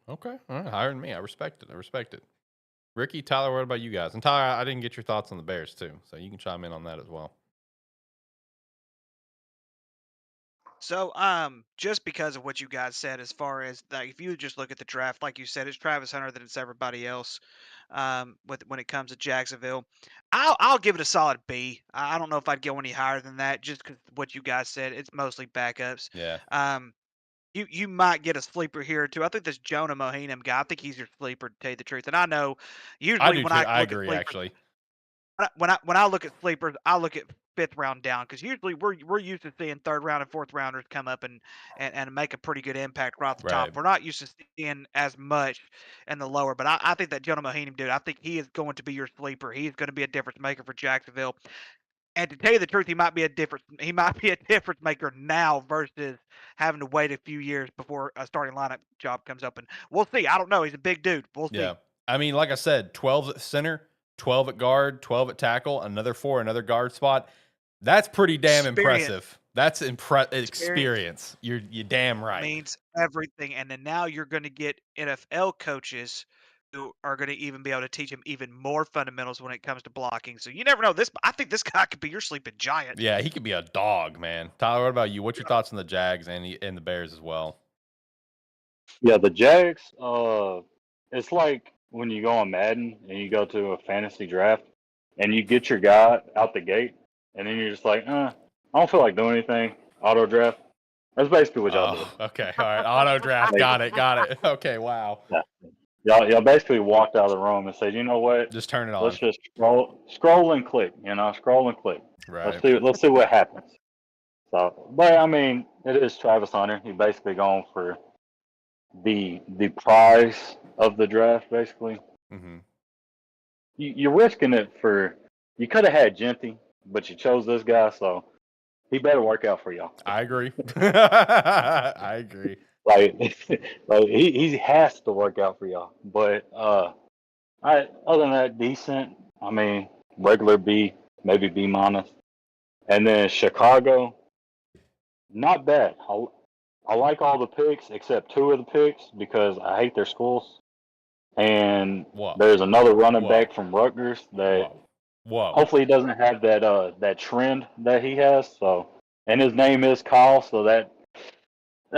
All right. Higher than me. I respect it. Ricky, Tyler, what about you guys? And Tyler, I didn't get your thoughts on the Bears too, so you can chime in on that as well. So, just because of what you guys said, as far as like, if you just look at the draft, like you said, it's Travis Hunter than it's everybody else. When it comes to Jacksonville, I'll give it a solid B. I don't know if I'd go any higher than that, just because what you guys said, it's mostly backups. Yeah. You might get a sleeper here or two. I think this Jonah Mohinam guy, I think he's your sleeper, to tell you the truth. And I know usually I do when too. I I look at agree, sleepers, actually. when I look at sleepers, I look at 5th round down, because usually we're used to seeing 3rd round and 4th rounders come up and make a pretty good impact right off the top. Right. We're not used to seeing as much in the lower, but I think that Jonah Mohinam dude, I think he is going to be your sleeper. He's going to be a difference maker for Jacksonville. And to tell you the truth, he might be a difference maker now versus having to wait a few years before a starting lineup job comes open. We'll see. I don't know. He's a big dude. We'll see. Yeah. I mean, like I said, 12 at center, 12 at guard, 12 at tackle, another 4, another guard spot. That's pretty damn impressive. That's experience. You're damn right. Means everything. And then now you're going to get NFL coaches who are going to even be able to teach him even more fundamentals when it comes to blocking. So you never know. I think this guy could be your sleeping giant. Yeah, he could be a dog, man. Tyler, what about you? What's your thoughts on the Jags and the Bears as well? Yeah, the Jags, it's like when you go on Madden and you go to a fantasy draft and you get your guy out the gate and then you're just like, I don't feel like doing anything. Auto draft. That's basically what y'all do. Okay, all right. Auto draft. Got it. Okay, wow. Yeah. Y'all basically walked out of the room and said, you know what? Just turn it on. Let's just scroll and click, scroll and click. Right. Let's see what happens. So, but I mean, it is Travis Hunter. He's basically going for the prize of the draft, basically. Mm-hmm. You're risking it you could have had Genty, but you chose this guy, so he better work out for y'all. I agree. I agree. Like he has to work out for y'all. But other than that, decent. I mean, regular B, maybe B minus. And then Chicago, not bad. I like all the picks except 2 of the picks because I hate their schools. And there's another running back from Rutgers that hopefully he doesn't have that trend that he has. So, and his name is Kyle, so that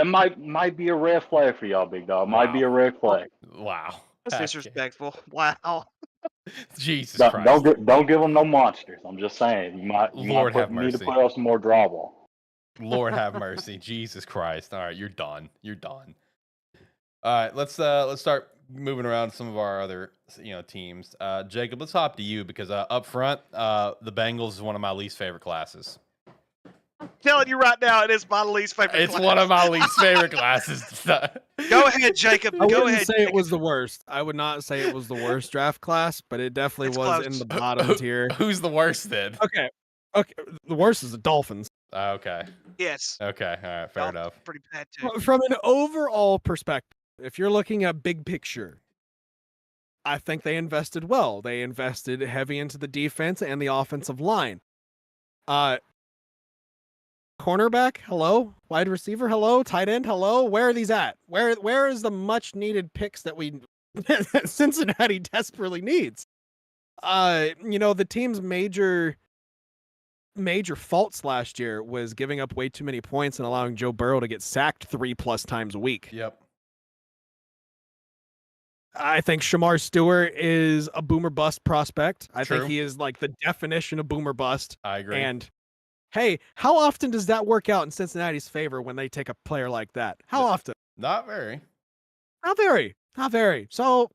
might be a red flag for y'all, big dog. Might be a red flag. Wow. That's disrespectful. Wow. Jesus Christ. Don't give them no monsters. I'm just saying. You might need to put out some more drywall. Lord have mercy. Jesus Christ. All right, you're done. All right, let's start moving around some of our other teams. Jacob, let's hop to you because up front, the Bengals is one of my least favorite classes. I'm telling you right now, it is my least favorite. It's one of my least favorite classes. Go ahead, Jacob. I wouldn't say it was the worst. I would not say it was the worst draft class, but it definitely was close. in the bottom tier. Who's the worst then? Okay. The worst is the Dolphins. Okay. Yes. Okay. All right. Fair enough. Pretty bad too. From an overall perspective, if you're looking at big picture, I think they invested well. They invested heavy into the defense and the offensive line. Cornerback, hello. Wide receiver, hello. Tight end, hello. Where are these at? Where is the much needed picks that Cincinnati desperately needs? The team's major faults last year was giving up way too many points and allowing Joe Burrow to get sacked 3+ times a week. Yep. I think Shamar Stewart is a boomer bust prospect. I True. think he is like the definition of boomer bust. I agree. And hey, how often does that work out in Cincinnati's favor when they take a player like that? How often? Not very. Not very. So,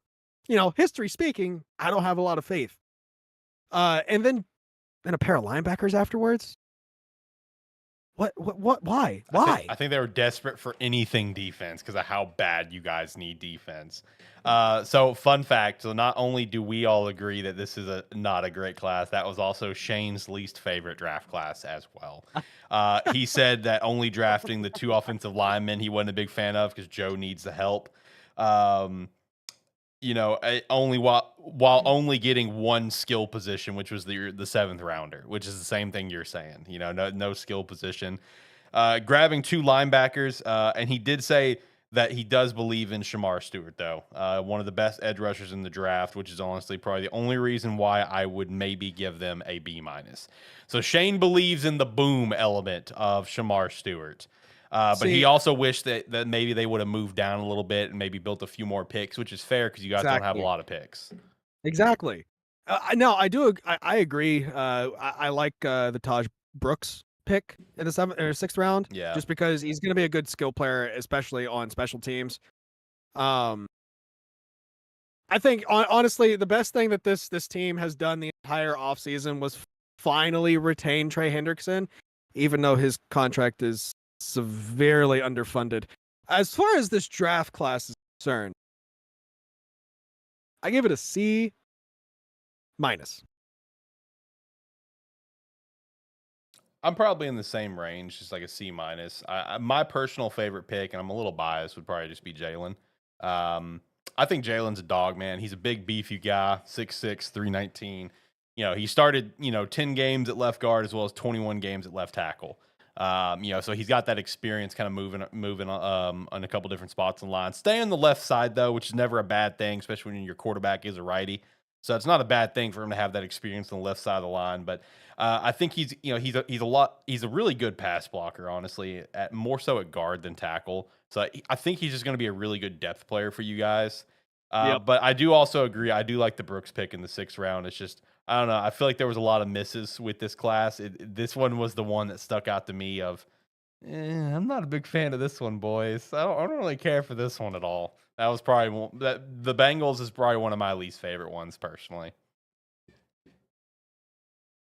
history speaking, I don't have a lot of faith. And then a pair of linebackers afterwards. What? Why? I think they were desperate for anything defense because of how bad you guys need defense. So fun fact. So not only do we all agree that this is not a great class, that was also Shane's least favorite draft class as well. He said that only drafting the 2 offensive linemen he wasn't a big fan of because Joe needs the help. Only while only getting 1 skill position, which was the 7th rounder, which is the same thing you're saying. No skill position. Grabbing 2 linebackers, and he did say that he does believe in Shamar Stewart, though. One of the best edge rushers in the draft, which is honestly probably the only reason why I would maybe give them a B-. So Shane believes in the boom element of Shamar Stewart. But he also wished that maybe they would have moved down a little bit and maybe built a few more picks, which is fair because you guys don't have a lot of picks. Exactly. No, I do. I agree. I like the Taj Brooks pick in the 7th or 6th round. Yeah. Just because he's going to be a good skill player, especially on special teams. I think honestly, the best thing that this team has done the entire offseason was finally retain Trey Hendrickson, even though his contract is severely underfunded. As far as this draft class is concerned, I give it a C-. I'm probably in the same range, just like a C minus. My personal favorite pick, and I'm a little biased, would probably just be Jalen. I think Jalen's a dog, man. He's a big, beefy guy, 6'6", 319. He started, 10 games at left guard as well as 21 games at left tackle. So he's got that experience kind of moving on a couple different spots in the line. Stay on the left side, though, which is never a bad thing, especially when your quarterback is a righty. So it's not a bad thing for him to have that experience on the left side of the line. But I think he's a really good pass blocker, honestly, more so at guard than tackle. So I think he's just going to be a really good depth player for you guys. But I do also agree. I do like the Brooks pick in the 6th round. It's just, I don't know. I feel like there was a lot of misses with this class. This one was the one that stuck out to me of, I'm not a big fan of this one, boys. I don't really care for this one at all. That was probably the Bengals is probably one of my least favorite ones personally.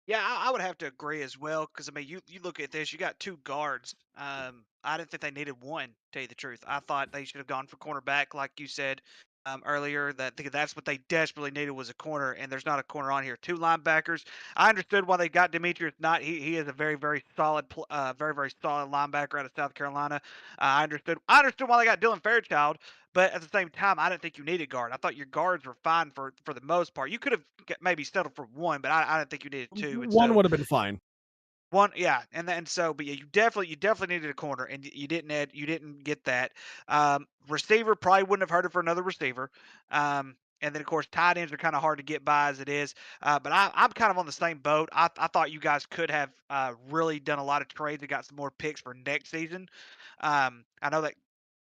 Yeah, I would have to agree as well because I mean, you look at this, you got 2 guards. I didn't think they needed one. To tell you the truth, I thought they should have gone for cornerback, like you said earlier. That's what they desperately needed was a corner, and there's not a corner on here. 2 linebackers. I understood why they got Demetrius Knight. He is a very solid, very solid linebacker out of South Carolina. I understood why they got Dylan Fairchild. But at the same time, I didn't think you needed guard. I thought your guards were fine for the most part. You could have maybe settled for one, but I didn't think you needed 2. And One so would have been fine. one, yeah, and so, but yeah, you definitely needed a corner, and you didn't get that. Receiver probably wouldn't have hurt it for another receiver. And then of course tight ends are kind of hard to get by as it is. But I'm kind of on the same boat. I thought you guys could have really done a lot of trades and got some more picks for next season. I know that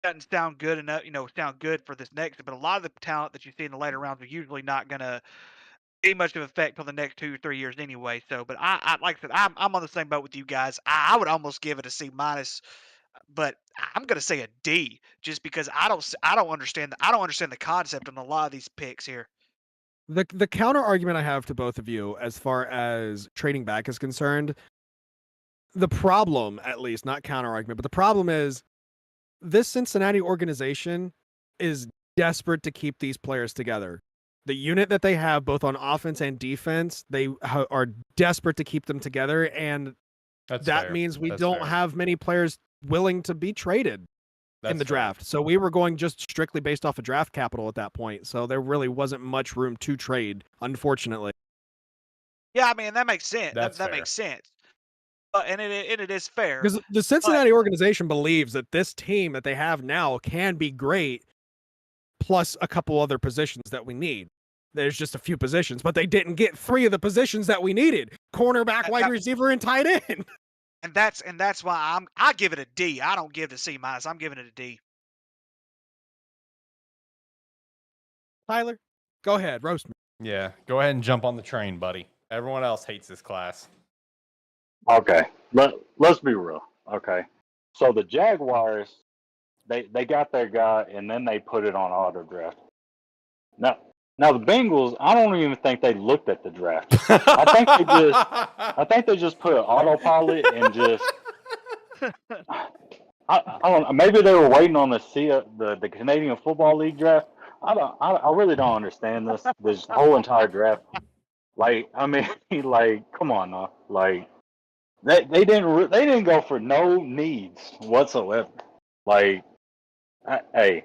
doesn't sound good enough, sound good for this next, but a lot of the talent that you see in the later rounds are usually not gonna be much of effect for the next 2 or 3 years anyway. So, but I like I said, I'm on the same boat with you guys. I would almost give it a C minus, but I'm gonna say a D just because I don't understand the concept on a lot of these picks here. The counter argument I have to both of you as far as trading back is concerned, the problem, at least, not counter argument, but the problem is this Cincinnati organization is desperate to keep these players together. The unit that they have, both on offense and defense, they are desperate to keep them together, and that fair. means we That's don't fair. have many players willing to be traded in That's the fair. draft. So we were going just strictly based off of draft capital at that point. So there really wasn't much room to trade, unfortunately. Yeah, I mean that makes sense. That's That fair. makes sense. And it is fair. Because the Cincinnati organization believes that this team that they have now can be great, plus a couple other positions that we need. There's just a few positions, but they didn't get 3 of the positions that we needed: cornerback, wide receiver, and tight end. And that's why I give it a D. I don't give it a C minus. I'm giving it a D. Tyler, go ahead, roast me. Yeah, go ahead and jump on the train, buddy. Everyone else hates this class. Okay, let's be real. Okay, so the Jaguars, they got their guy and then they put it on auto draft. Now the Bengals, I don't even think they looked at the draft. I think they just put autopilot and just. I don't know. Maybe they were waiting on the Canadian Football League draft. I really don't understand this whole entire draft. Like, I mean, like, come on now. Like, they didn't go for no needs whatsoever. Like, hey,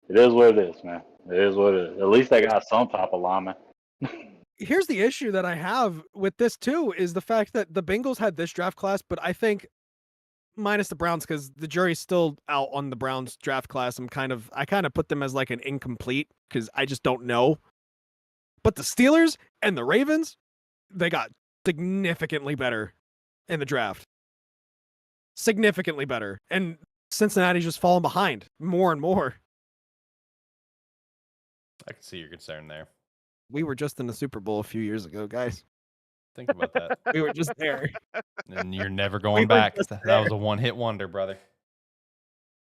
it is what it is, man. It is what it is. At least they got some type of lineman. Here's the issue that I have with this too, is the fact that the Bengals had this draft class, but I think minus the Browns, because the jury's still out on the Browns draft class. I kind of put them as like an incomplete because I just don't know. But the Steelers and the Ravens, they got significantly better in the draft. Significantly better. And Cincinnati's just falling behind more and more. I can see your concern there. We were just in the Super Bowl a few years ago, guys. Think about that. We were just there. And you're never going were back. just That there. was a one-hit wonder, brother.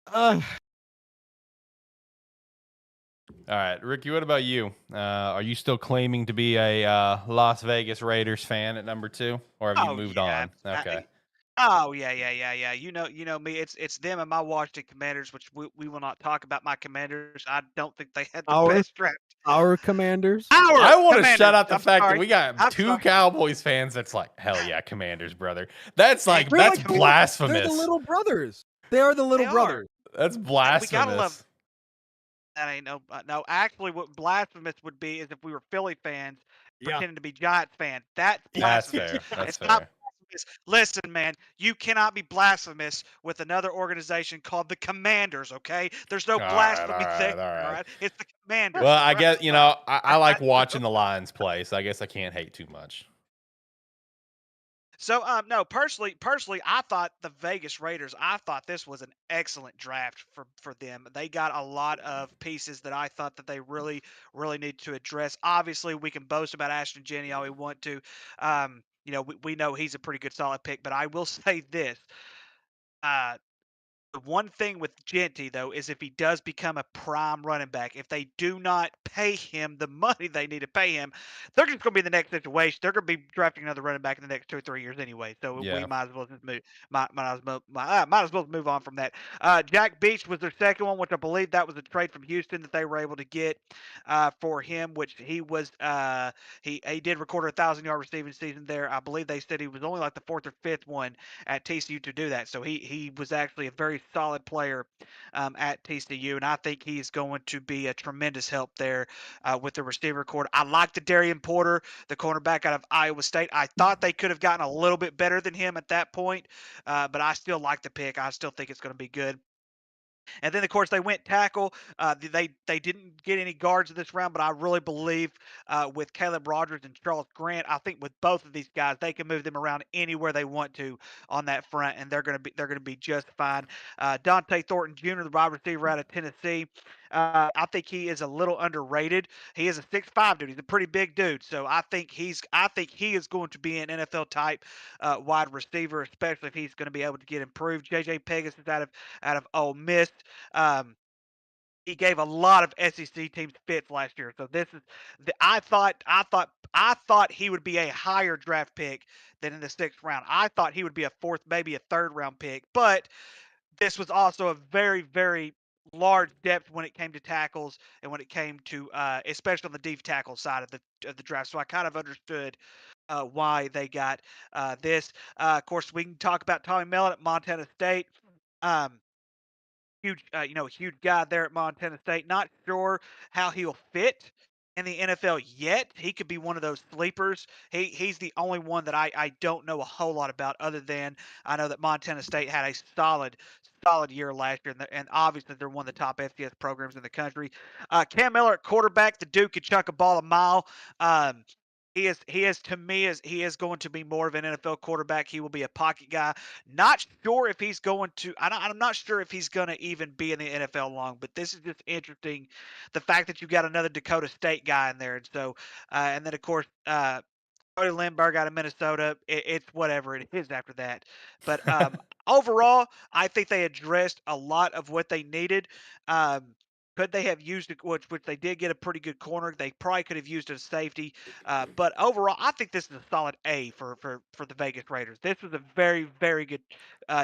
Uh, All right, Ricky, what about you? Are you still claiming to be a Las Vegas Raiders fan at number 2, or have you moved yeah. on? Okay. Oh yeah. You know me. It's them and my Washington Commanders, which we will not talk about my Commanders. I don't think they had the Our best draft. our Commanders. Our I want to Commanders. shout out the I'm fact that sorry. we got I'm two sorry. Cowboys fans that's like, hell yeah, Commanders, brother. That's like, They're that's like- blasphemous. They're the little brothers. They are the little They are. brothers. That's And we gotta blasphemous. love. That ain't no. Actually, what blasphemous would be is if we were Philly fans Yeah. pretending to be Giants fans. That's That's blasphemous. fair. That's It's fair. not blasphemous. Listen, man, you cannot be blasphemous with another organization called the Commanders. Okay, there's no right, blasphemy all there. right. All right, it's the Commanders. Well, all I right? guess, you know, I like watching the Lions play, so I guess I can't hate too much. So, no, personally, I thought the Vegas Raiders. I thought this was an excellent draft for them. They got a lot of pieces that I thought that they really need to address. Obviously, we can boast about Ashton Jenney all we want to. You know, we know he's a pretty good solid pick, but I will say this. Uh, the one thing with Genty, though, is if he does become a prime running back, if they do not pay him the money they need to pay him, they're just going to be in the next situation. They're going to be drafting another running back in the next 2 or 3 years anyway. So Yeah. we might as well just move. Might as well move on from that. Jack Beach was their second one, which I believe that was a trade from Houston that they were able to get for him, which he was. He did record a 1,000-yard receiving season there. I believe they said he was only like the 4th or 5th one at TCU to do that. So he was actually a very solid player at TCU, and I think he's going to be a tremendous help there with the receiver corps. I like the Darian Porter, the cornerback out of Iowa State. I thought they could have gotten a little bit better than him at that point, but I still like the pick. I still think it's going to be good. And then, of course, they went tackle. They didn't get any guards in this round, but I really believe with Caleb Rogers and Charles Grant, I think with both of these guys, they can move them around anywhere they want to on that front, and they're going to be just fine. Dante Thornton Jr., the wide receiver out of Tennessee, I think he is a little underrated. He is a 6'5" dude. He's a pretty big dude, so I think he is going to be an NFL type wide receiver, especially if he's going to be able to get improved. JJ Pegasus out of Ole Miss. Um, he gave a lot of SEC teams fits last year. So this is I thought he would be a higher draft pick than in the 6th round. I thought he would be a 4th, maybe a 3rd round pick. But this was also a very, very large depth when it came to tackles and when it came to especially on the deep tackle side of the draft. So I kind of understood why they got this. Of course, we can talk about Tommy Mellon at Montana State. Huge, huge guy there at Montana State. Not sure how he'll fit in the NFL yet. He could be one of those sleepers. He's the only one that I don't know a whole lot about, other than I know that Montana State had a solid year last year, and obviously they're one of the top FCS programs in the country. Cam Miller at quarterback, the dude could chuck a ball a mile. He is to me as he is going to be more of an NFL quarterback. He will be a pocket guy. Not sure if he's going to. I'm not sure if he's going to even be in the NFL long. But this is just interesting, the fact that you got another Dakota State guy in there, and so and then of course Cody Lindbergh out of Minnesota. It's whatever it is after that. But overall, I think they addressed a lot of what they needed. Could they have used it, which they did get a pretty good corner. They probably could have used a safety. But overall, I think this is a solid A for the Vegas Raiders. This was a very, very good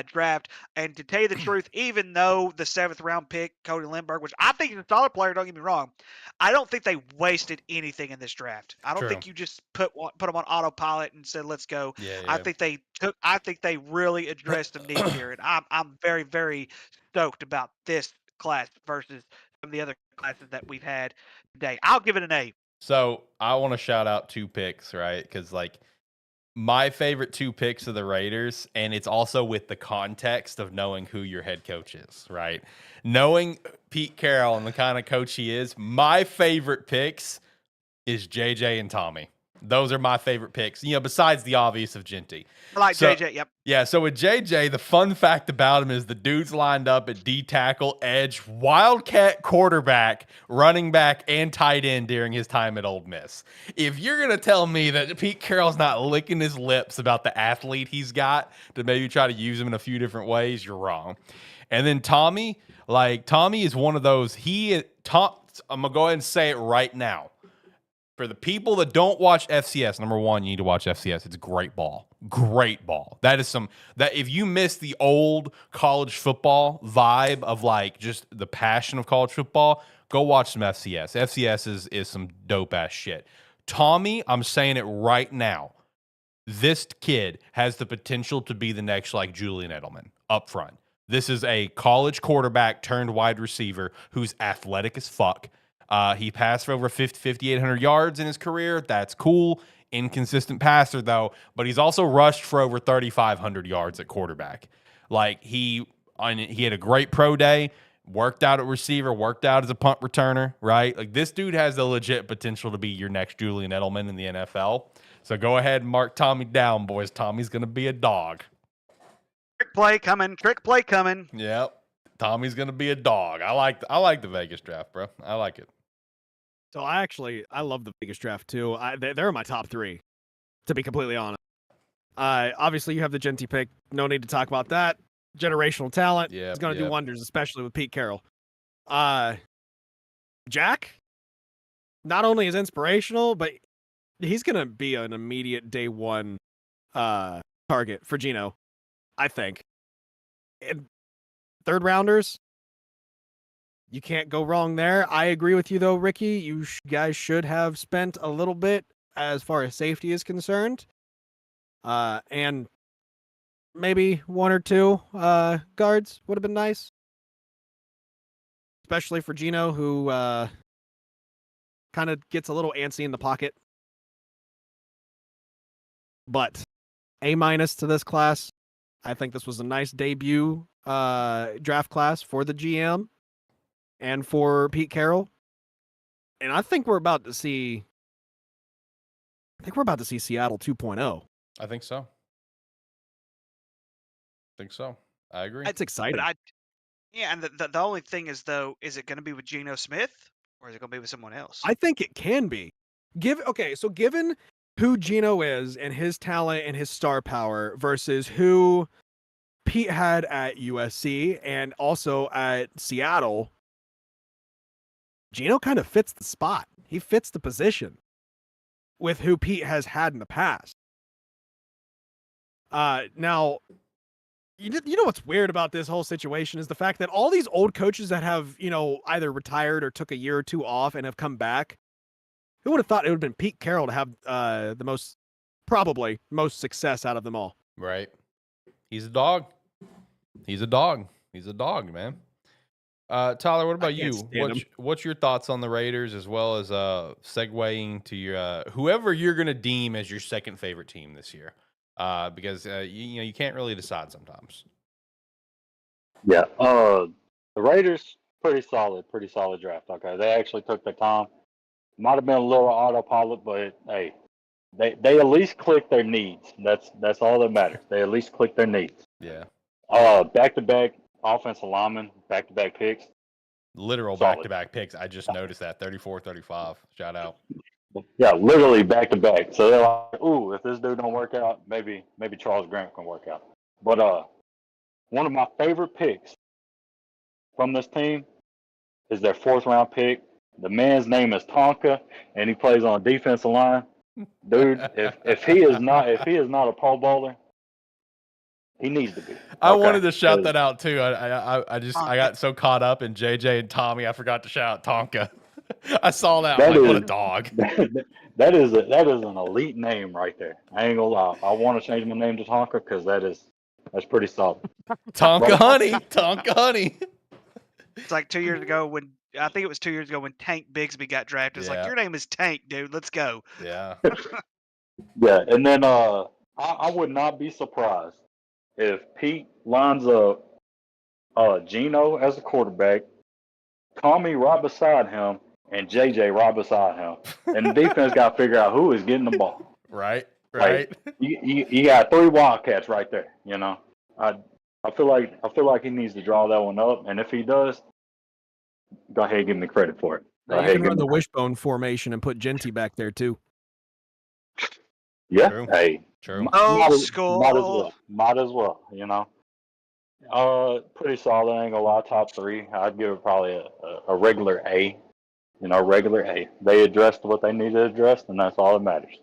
draft. And to tell you the truth, even though the 7th round pick, Cody Lindbergh, which I think is a solid player, don't get me wrong, I don't think they wasted anything in this draft. I don't True. think you just put them on autopilot and said, let's go. Yeah. I think they really addressed some needs here. And I'm very, very stoked about this class versus some of the other classes that we've had today. I'll give it an A. So I want to shout out 2 picks, right? Because like my favorite 2 picks of the Raiders, and it's also with the context of knowing who your head coach is, right? Knowing Pete Carroll and the kind of coach he is, my favorite picks is JJ and Tommy. Those are my favorite picks, besides the obvious of Genty. I like JJ, yep. Yeah, so with JJ, the fun fact about him is the dude's lined up at D tackle, edge, wildcat quarterback, running back, and tight end during his time at Ole Miss. If you're going to tell me that Pete Carroll's not licking his lips about the athlete he's got to maybe try to use him in a few different ways, you're wrong. And then Tommy is one of those, I'm going to go ahead and say it right now. For the people that don't watch FCS, number one, you need to watch FCS. It's a great ball. Great ball. That is that if you miss the old college football vibe of like just the passion of college football, go watch some FCS. FCS is some dope ass shit. Tommy, I'm saying it right now. This kid has the potential to be the next like Julian Edelman up front. This is a college quarterback turned wide receiver who's athletic as fuck. He passed for over 5,800 yards in his career. That's cool. Inconsistent passer, though, but he's also rushed for over 3,500 yards at quarterback. Like, he had a great pro day, worked out at receiver, worked out as a punt returner, right? Like, this dude has the legit potential to be your next Julian Edelman in the NFL. So go ahead and mark Tommy down, boys. Tommy's going to be a dog. Trick play coming. Trick play coming. Yep. Tommy's going to be a dog. I like the Vegas draft, bro. I like it. So I love the Vegas draft too. They're my top 3, to be completely honest. Obviously you have the Genty pick. No need to talk about that. Generational talent. Yeah, He's going to do wonders, especially with Pete Carroll. Jack, not only is inspirational, but he's going to be an immediate day one target for Geno, I think. And third rounders, you can't go wrong there. I agree with you, though, Ricky. You guys should have spent a little bit as far as safety is concerned. And maybe 1 or 2 guards would have been nice. Especially for Geno, who kind of gets a little antsy in the pocket. But A- to this class. I think this was a nice debut draft class for the GM. And for Pete Carroll. And I think we're about to see Seattle 2.0. I think so. I agree. It's exciting. But and the only thing is, though, is it going to be with Geno Smith or is it going to be with someone else? I think it can be. So given who Geno is and his talent and his star power versus who Pete had at USC and also at Seattle, Geno kind of fits the spot. He fits the position with who Pete has had in the past. Now, you know what's weird about this whole situation is the fact that all these old coaches that have, either retired or took a year or 2 off and have come back, who would have thought it would have been Pete Carroll to have probably most success out of them all? Right. He's a dog. He's a dog, man. Tyler, what about you? What's your thoughts on the Raiders, as well as segueing to your whoever you're going to deem as your second favorite team this year? Because you can't really decide sometimes. Yeah, the Raiders pretty solid draft. Okay, they actually took their time. Might have been a little autopilot, but hey, they at least clicked their needs. That's all that matters. They at least clicked their needs. Yeah. Back-to-back offensive linemen, back-to-back picks. Literal Solid. back-to-back picks. I just noticed that. 34-35. Shout out. Yeah, literally back-to-back. So they're like, ooh, if this dude don't work out, maybe Charles Grant can work out. But one of my favorite picks from this team is their 4th-round pick. The man's name is Tonka, and he plays on defensive line. Dude, if he is not a Pro Bowler, he needs to be. I wanted to shout that out too. I got so caught up in JJ and Tommy, I forgot to shout out Tonka. I saw that. I'm like, what a dog. That is an elite name right there. I ain't gonna lie. I want to change my name to Tonka because that's pretty solid. Tonka Honey. It's like 2 years ago when Tank Bigsby got drafted. It's like, your name is Tank, dude. Let's go. Yeah. Yeah, and then I would not be surprised if Pete lines up Geno as a quarterback, Tommy right beside him, and JJ right beside him. And the defense got to figure out who is getting the ball. Right. Like, you got 3 Wildcats right there. I feel like he needs to draw that one up, and if he does, go ahead and give me credit for it. You can run the wishbone formation and put Genty back there too. Yeah. True. Hey. True. Might as well. Pretty solid. I ain't gonna lie. Top 3. I'd give it probably a regular A. regular. Hey, they addressed what they needed to address, and that's all that matters.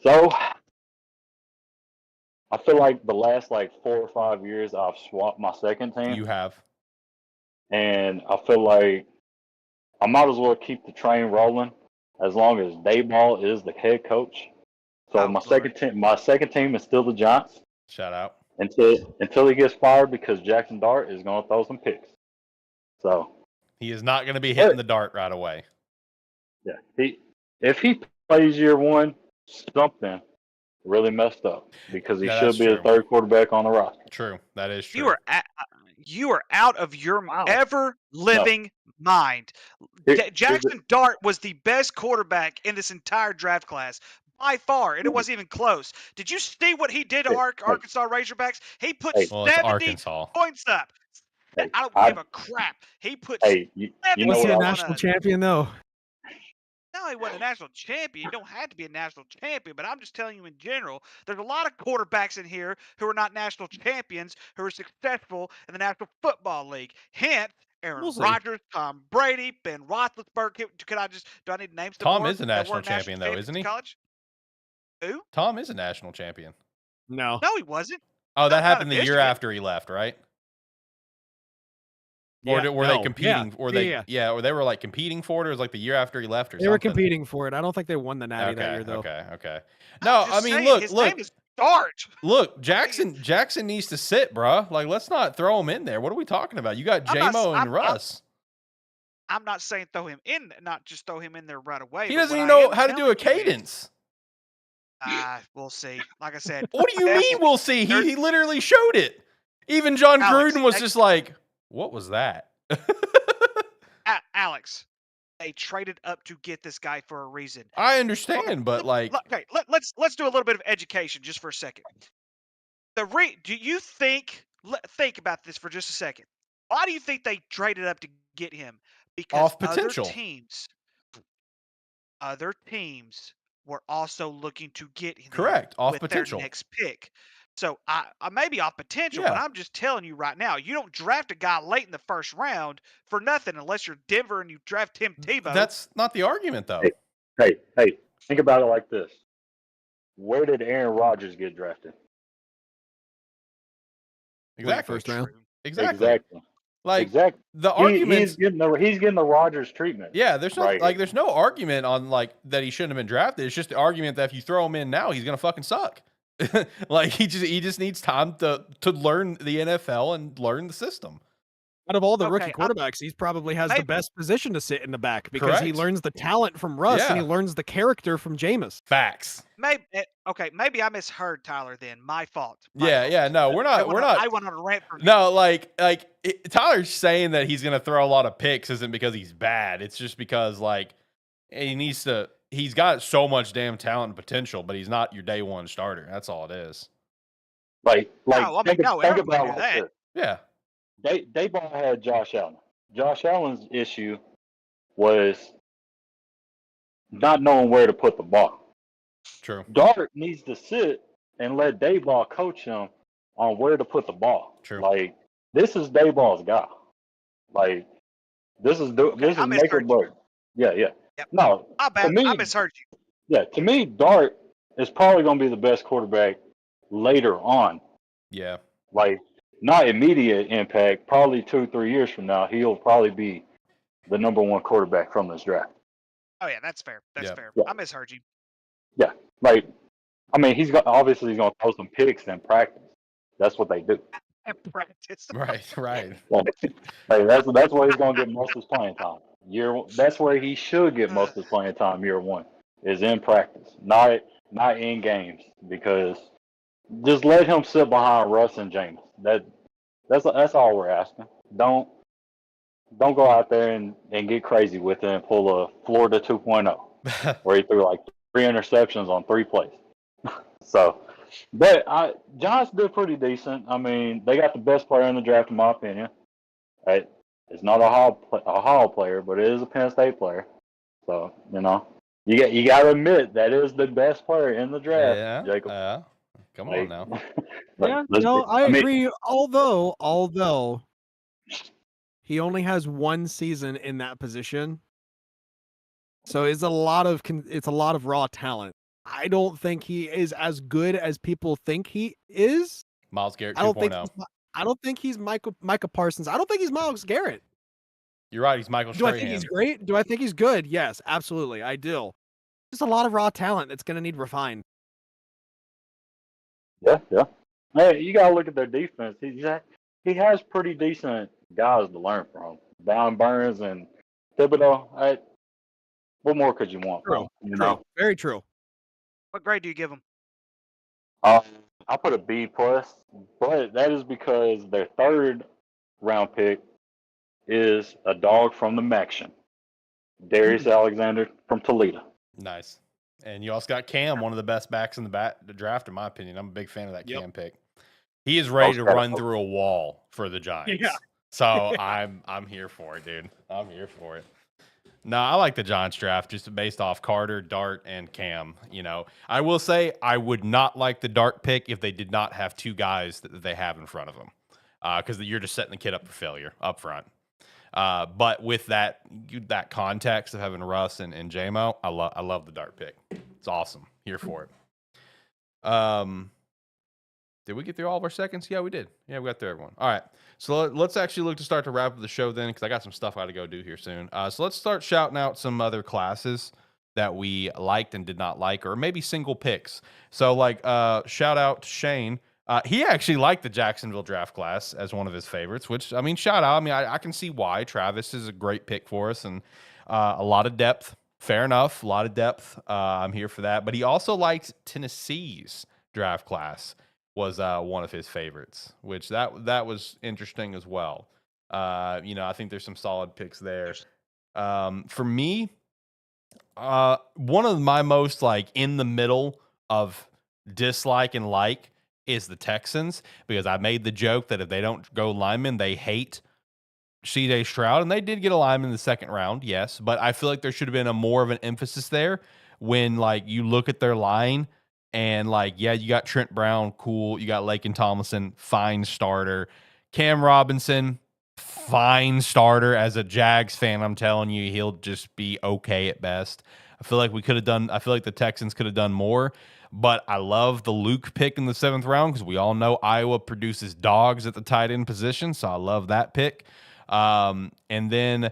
So I feel like the last 4 or 5 years I've swapped my second team. You have. And I feel like I might as well keep the train rolling as long as Dayball is the head coach. So my second team is still the Giants. Shout out. Until he gets fired, because Jackson Dart is going to throw some picks. So he is not going to be hitting the dart right away. Yeah, if he plays year one, something really messed up, because he should be the third quarterback on the roster. True, that is true. You are out of your ever living mind. Jackson Dart was the best quarterback in this entire draft class by far, and it wasn't even close. Did you see what he did to Arkansas Razorbacks? He put 70 points up. I don't give a crap. He put 70 was he a national champion though? No, he wasn't a national champion. You don't have to be a national champion, but I'm just telling you in general, there's a lot of quarterbacks in here who are not national champions who are successful in the National Football League. Hence, Aaron Rodgers, Tom Brady, Ben Roethlisberger. Do I need to name some Tom more is a national champion, though, isn't he? College? Who? Tom is a national champion. No, he wasn't. Oh, that happened the year after he left, right? Or were they competing? Or they were competing for it. Or it was the year after he left, or something. They were competing for it. I don't think they won the Natty that year, though. Okay. No, I mean, his name is Dart. Look, Jackson needs to sit, bro. Let's not throw him in there. What are we talking about? You got J-Mo and Russ. I'm not saying throw him in, not just throw him in there right away. He doesn't even know how to do a cadence. We'll see. Like I said. What do you mean we'll see? He literally showed it. Even John Gruden was just like, what was that? Alex, they traded up to get this guy for a reason. I understand, but okay, let's do a little bit of education just for a second. Do you think about this for just a second? Why do you think they traded up to get him? Because off potential. Other teams were also looking to get him. Correct, off with potential. Their next pick. So I may be off potential, but I'm just telling you right now, you don't draft a guy late in the first round for nothing unless you're Denver and you draft Tim Tebow. That's not the argument, though. Hey, think about it like this. Where did Aaron Rodgers get drafted? Exactly. First round. Exactly. The argument he's getting the Rodgers treatment. Yeah, there's no there's no argument on that he shouldn't have been drafted. It's just the argument that if you throw him in now, he's gonna fucking suck. He just needs time to learn the NFL and learn the system. Out of all the rookie quarterbacks, he probably has the best position to sit in the back because he learns the talent from Russ and he learns the character from Jameis. Facts. Maybe I misheard Tyler then. My fault. No, we're not. I went on a rant for no, Tyler's saying that he's gonna throw a lot of picks isn't because he's bad. It's just because he's got so much damn talent and potential, but he's not your day one starter. That's all it is. Think about that. Yeah. Dayball had Josh Allen. Josh Allen's issue was not knowing where to put the ball. True. Dart needs to sit and let Dayball coach him on where to put the ball. True. This is Dayball's guy. This is make or break. Yeah. Yep. No, I misheard you. Yeah, to me, Dart is probably going to be the best quarterback later on. Yeah. Not immediate impact. Probably 2-3 years from now, he'll probably be the number one quarterback from this draft. Oh yeah, that's fair. That's fair. Yeah. I misheard you. Yeah, he's obviously going to throw some picks in practice. That's what they do. Practice. Right. That's where he's going to get most of his playing time. That's where he should get most of his playing time. Year one is in practice, not in games. Because just let him sit behind Russ and James. That's all we're asking. Don't go out there and get crazy with it and pull a Florida 2.0 where he threw 3 interceptions on 3 plays. But Giants did pretty decent. I mean, they got the best player in the draft, in my opinion. It's not a Hall player, but it is a Penn State player. So you got to admit that is the best player in the draft, Jacob. Come on now. I agree. Although He only has one season in that position. So it's a lot of raw talent. I don't think he is as good as people think he is. Miles Garrett I don't think 2.0. I don't think he's Micah Parsons. I don't think he's Miles Garrett. You're right. He's Michael Do I think Strahan. he's great? Do I think he's good? Yes, absolutely. I do. Just a lot of raw talent that's going to need refined. Yeah, yeah. Hey, you gotta look at their defense. He has pretty decent guys to learn from. Don Burns and Thibodeau. What more could you want? True. You True. know. Very true. What grade do you give him? I put a B plus, but that is because their third round pick is a dog from the Mexican, Darius Alexander from Toledo. Nice. And you also got Cam, one of the best backs in the draft, in my opinion. I'm a big fan of that Cam pick. He is ready to run through a wall for the Giants. Yeah. So I'm here for it, dude. I'm here for it. No, I like the Giants draft just based off Carter, Dart, and Cam. You know, I will say I would not like the Dart pick if they did not have two guys that they have in front of them, because you're just setting the kid up for failure up front. But with that context of having Russ and JMO, I love the Dart pick. It's awesome. Here for it. Did we get through all of our seconds? Yeah, we did. Yeah, we got through everyone. All right. So let's actually look to start to wrap up the show then, because I got some stuff I got to go do here soon. So let's start shouting out some other classes that we liked and did not like, or maybe single picks. So like shout out to Shane. He actually liked the Jacksonville draft class as one of his favorites, which, I mean, shout out. I mean, I can see why. Travis is a great pick for us, and a lot of depth. Fair enough. A lot of depth. I'm here for that. But he also liked Tennessee's draft class. Was one of his favorites, which that was interesting as well. You know, I think there's some solid picks there. For me, one of my most like in the middle of dislike and like is the Texans, because I made the joke that if they don't go lineman, they hate C.J. Stroud, and they did get a lineman in the second round, yes, but I feel like there should have been a more of an emphasis there when like you look at their line. And, like, yeah, you got Trent Brown, cool. You got Laken Tomlinson, fine starter. Cam Robinson, fine starter. As a Jags fan, I'm telling you, he'll just be okay at best. I feel like the Texans could have done more. But I love the Luke pick in the 7th round, because we all know Iowa produces dogs at the tight end position. So I love that pick. And then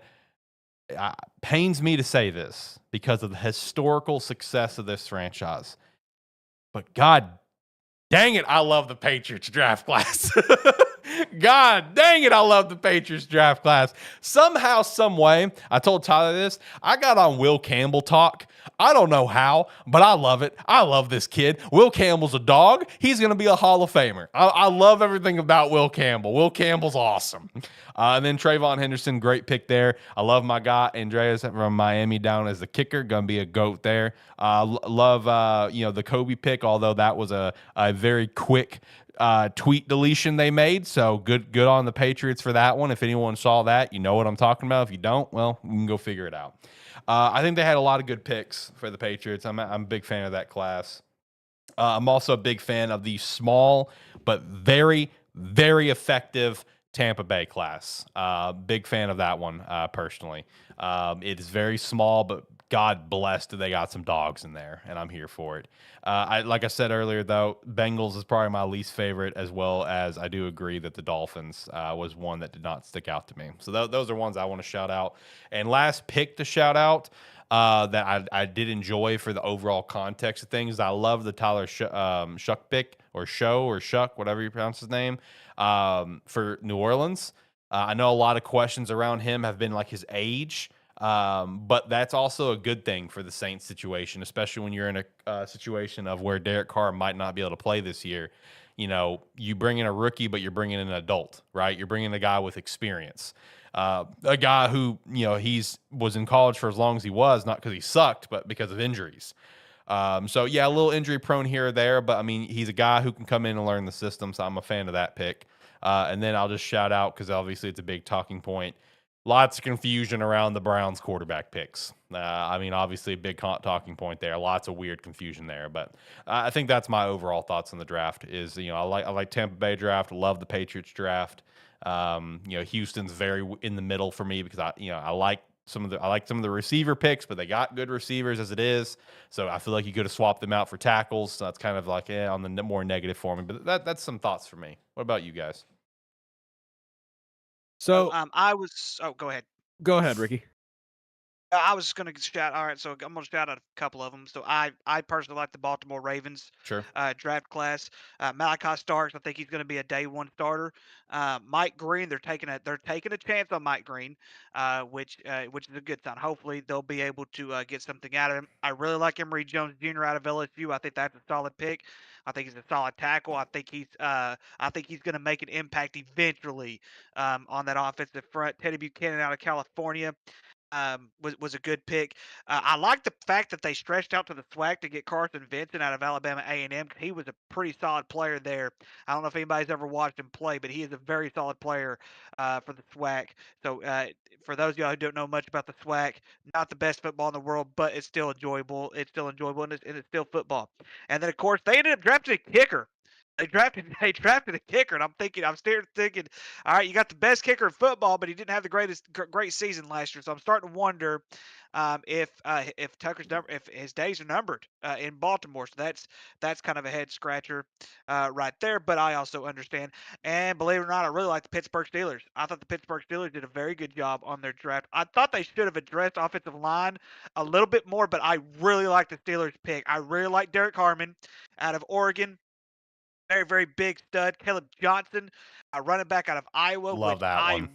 pains me to say this because of the historical success of this franchise. But God dang it, I love the Patriots draft class. God dang it, I love the Patriots draft class. Somehow, some way, I told Tyler this, I got on Will Campbell talk. I don't know how, but I love it. I love this kid. Will Campbell's a dog. He's going to be a Hall of Famer. I love everything about Will Campbell. Will Campbell's awesome. And then Trayvon Henderson, great pick there. I love my guy, Andreas from Miami down as the kicker. Going to be a GOAT there. Love, the Kobe pick, although that was a very quick tweet deletion they made. So good on the Patriots for that one. If anyone saw that, you know what I'm talking about. If you don't, well, you can go figure it out. I think they had a lot of good picks for the Patriots. I'm a big fan of that class. I'm also a big fan of the small but very, very effective Tampa Bay class. Big fan of that one personally. It is very small, but God bless that they got some dogs in there, and I'm here for it. Like I said earlier, though, Bengals is probably my least favorite, as well as I do agree that the Dolphins was one that did not stick out to me. So those are ones I want to shout out. And last pick to shout out that I did enjoy for the overall context of things. I love the Tyler Shuck pick, or Shuck, whatever you pronounce his name, for New Orleans. I know a lot of questions around him have been like his age. But that's also a good thing for the Saints situation, especially when you're in a situation of where Derek Carr might not be able to play this year. You know, you bring in a rookie, but you're bringing in an adult, right? You're bringing a guy with experience, a guy who, was in college for as long as he was, not because he sucked, but because of injuries. So yeah, a little injury prone here or there, but I mean, he's a guy who can come in and learn the system. So I'm a fan of that pick. And then I'll just shout out, because obviously it's a big talking point. Lots of confusion around the Browns quarterback picks. Obviously a big talking point there. Lots of weird confusion there, but I think that's my overall thoughts on the draft. Is I like Tampa Bay draft. Love the Patriots draft. Houston's very in the middle for me because I like some of the receiver picks, but they got good receivers as it is. So I feel like you could have swapped them out for tackles. So that's kind of like on the more negative for me. But that's some thoughts for me. What about you guys? So Go ahead. go ahead, Ricky. I was just gonna shout. All right, so I'm gonna shout out a couple of them. So I personally like the Baltimore Ravens Sure. draft class. Malachi Starks, I think he's gonna be a day one starter. Mike Green, they're taking a chance on Mike Green, which is a good sign. Hopefully they'll be able to get something out of him. I really like Emory Jones Jr. out of LSU. I think that's a solid pick. I think he's a solid tackle. I think he's gonna make an impact eventually on that offensive front. Teddy Buchanan out of California was a good pick. I like the fact that they stretched out to the SWAC to get Carson Vincent out of Alabama A&M. He was a pretty solid player there. I don't know if anybody's ever watched him play, but he is a very solid player for the SWAC. So for those of y'all who don't know much about the SWAC, not the best football in the world, but it's still enjoyable. It's still enjoyable, and it's still football. And then of course they ended up drafting a kicker. They drafted a kicker, and I'm still thinking, all right, you got the best kicker in football, but he didn't have the great season last year. So I'm starting to wonder if if his days are numbered in Baltimore. So that's kind of a head scratcher right there. But I also understand, and believe it or not, I really like the Pittsburgh Steelers. I thought the Pittsburgh Steelers did a very good job on their draft. I thought they should have addressed offensive line a little bit more, but I really like the Steelers pick. I really like Derek Harmon out of Oregon. Very, very big stud. Caleb Johnson, a running back out of Iowa, Love which that one.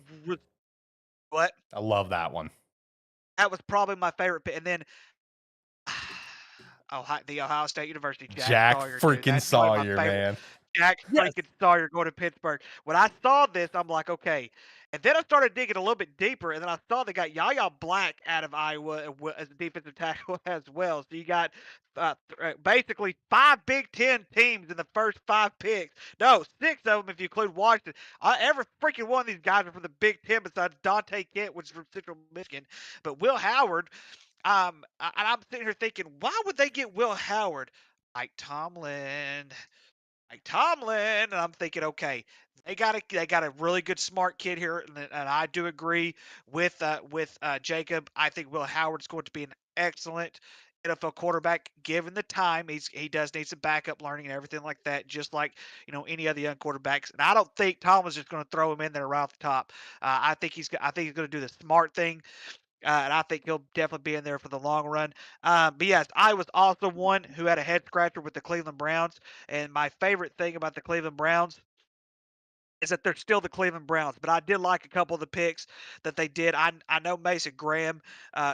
what? I love that one. That was probably my favorite pick. And then the Ohio State University, Jack Sawyer, dude. freaking That's probably my Sawyer, favorite. man. Jack Yes. freaking Sawyer going to Pittsburgh. When I saw this, I'm like, okay. And then I started digging a little bit deeper, and then I saw they got Yaya Black out of Iowa as a defensive tackle as well. So you got basically 5 Big 10 teams in the first 5 picks. No, 6 of them if you include Washington. Every freaking one of these guys are from the Big 10 besides Dante Kent, which is from Central Michigan. But Will Howard, and I'm sitting here thinking, why would they get Will Howard? Mike Tomlin. And I'm thinking, okay, they got a really good smart kid here, and I do agree with Jacob. I think Will Howard's going to be an excellent NFL quarterback given the time. He does need some backup learning and everything like that, just like any other young quarterbacks. And I don't think Tomlin's just going to throw him in there right off the top. I think he's going to do the smart thing. And I think he'll definitely be in there for the long run. But yes, I was also one who had a head scratcher with the Cleveland Browns. And my favorite thing about the Cleveland Browns is that they're still the Cleveland Browns. But I did like a couple of the picks that they did. I know Mason Graham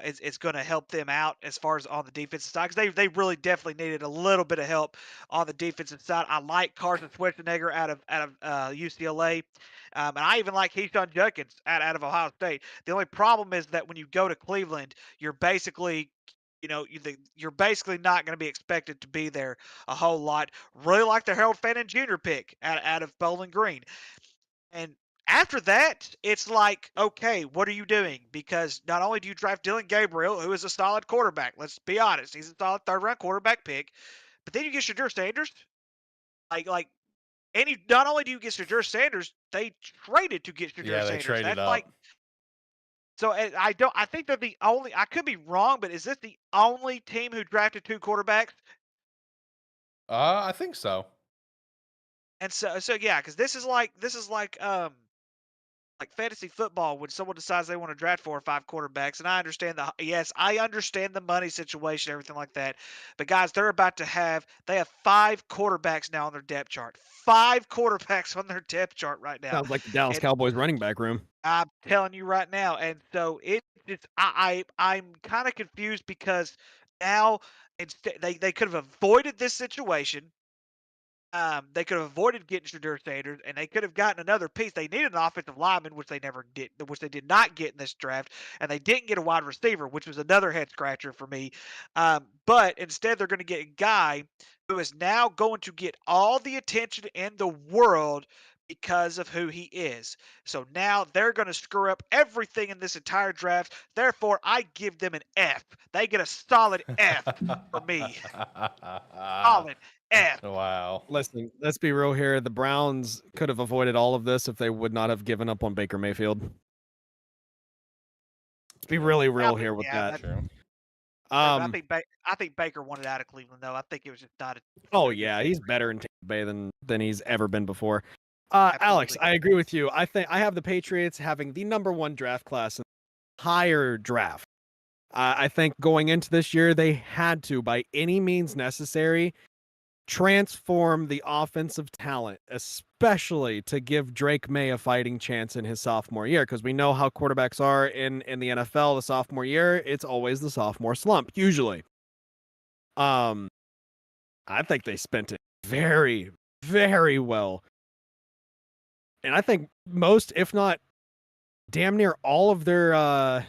is going to help them out as far as on the defensive side because they really definitely needed a little bit of help on the defensive side. I like Carson Schwarzenegger out of UCLA. And I even like Keyshawn Junkins out of Ohio State. The only problem is that when you go to Cleveland, you're basically you're basically not going to be expected to be there a whole lot. Really like the Harold Fannin Jr. pick out of Bowling Green. And after that, it's like, okay, what are you doing? Because not only do you draft Dylan Gabriel, who is a solid quarterback, let's be honest, he's a solid third-round quarterback pick, but then you get Shadur Sanders. Not only do you get Shadur Sanders, they traded to get Shadur Yeah, they Sanders. traded That's up. like so. I think they're the only. I could be wrong, but is this the only team who drafted 2 quarterbacks? I think so. And so yeah, because this is like fantasy football when someone decides they want to draft 4 or 5 quarterbacks. And I understand the money situation, everything like that. But guys, they have 5 quarterbacks now on their depth chart. 5 quarterbacks on their depth chart right now. Sounds like the Dallas And Cowboys running back room. I'm telling you right now. And so I'm kind of confused because now they could have avoided this situation. They could have avoided getting Shadur Sanders, and they could have gotten another piece. They needed an offensive lineman, which they did not get in this draft, and they didn't get a wide receiver, which was another head scratcher for me. But instead, they're going to get a guy who is now going to get all the attention in the world because of who he is. So now they're going to screw up everything in this entire draft. Therefore, I give them an F. They get a solid F for me. Solid F. Wow. Listen, let's be real here. The Browns could have avoided all of this if they would not have given up on Baker Mayfield. Let's be really real here with that. True. I think Baker wanted out of Cleveland, though. I think it was just not. Oh yeah, he's better in Tampa Bay than he's ever been before. Alex, I agree with you. I think I have the Patriots having the #1 draft class, higher draft. I think going into this year, they had to, by any means necessary, transform the offensive talent, especially to give Drake May a fighting chance in his sophomore year, because we know how quarterbacks are in the NFL. The sophomore year, it's always the sophomore slump, usually. I think they spent it very, very well. And I think most, if not damn near all of their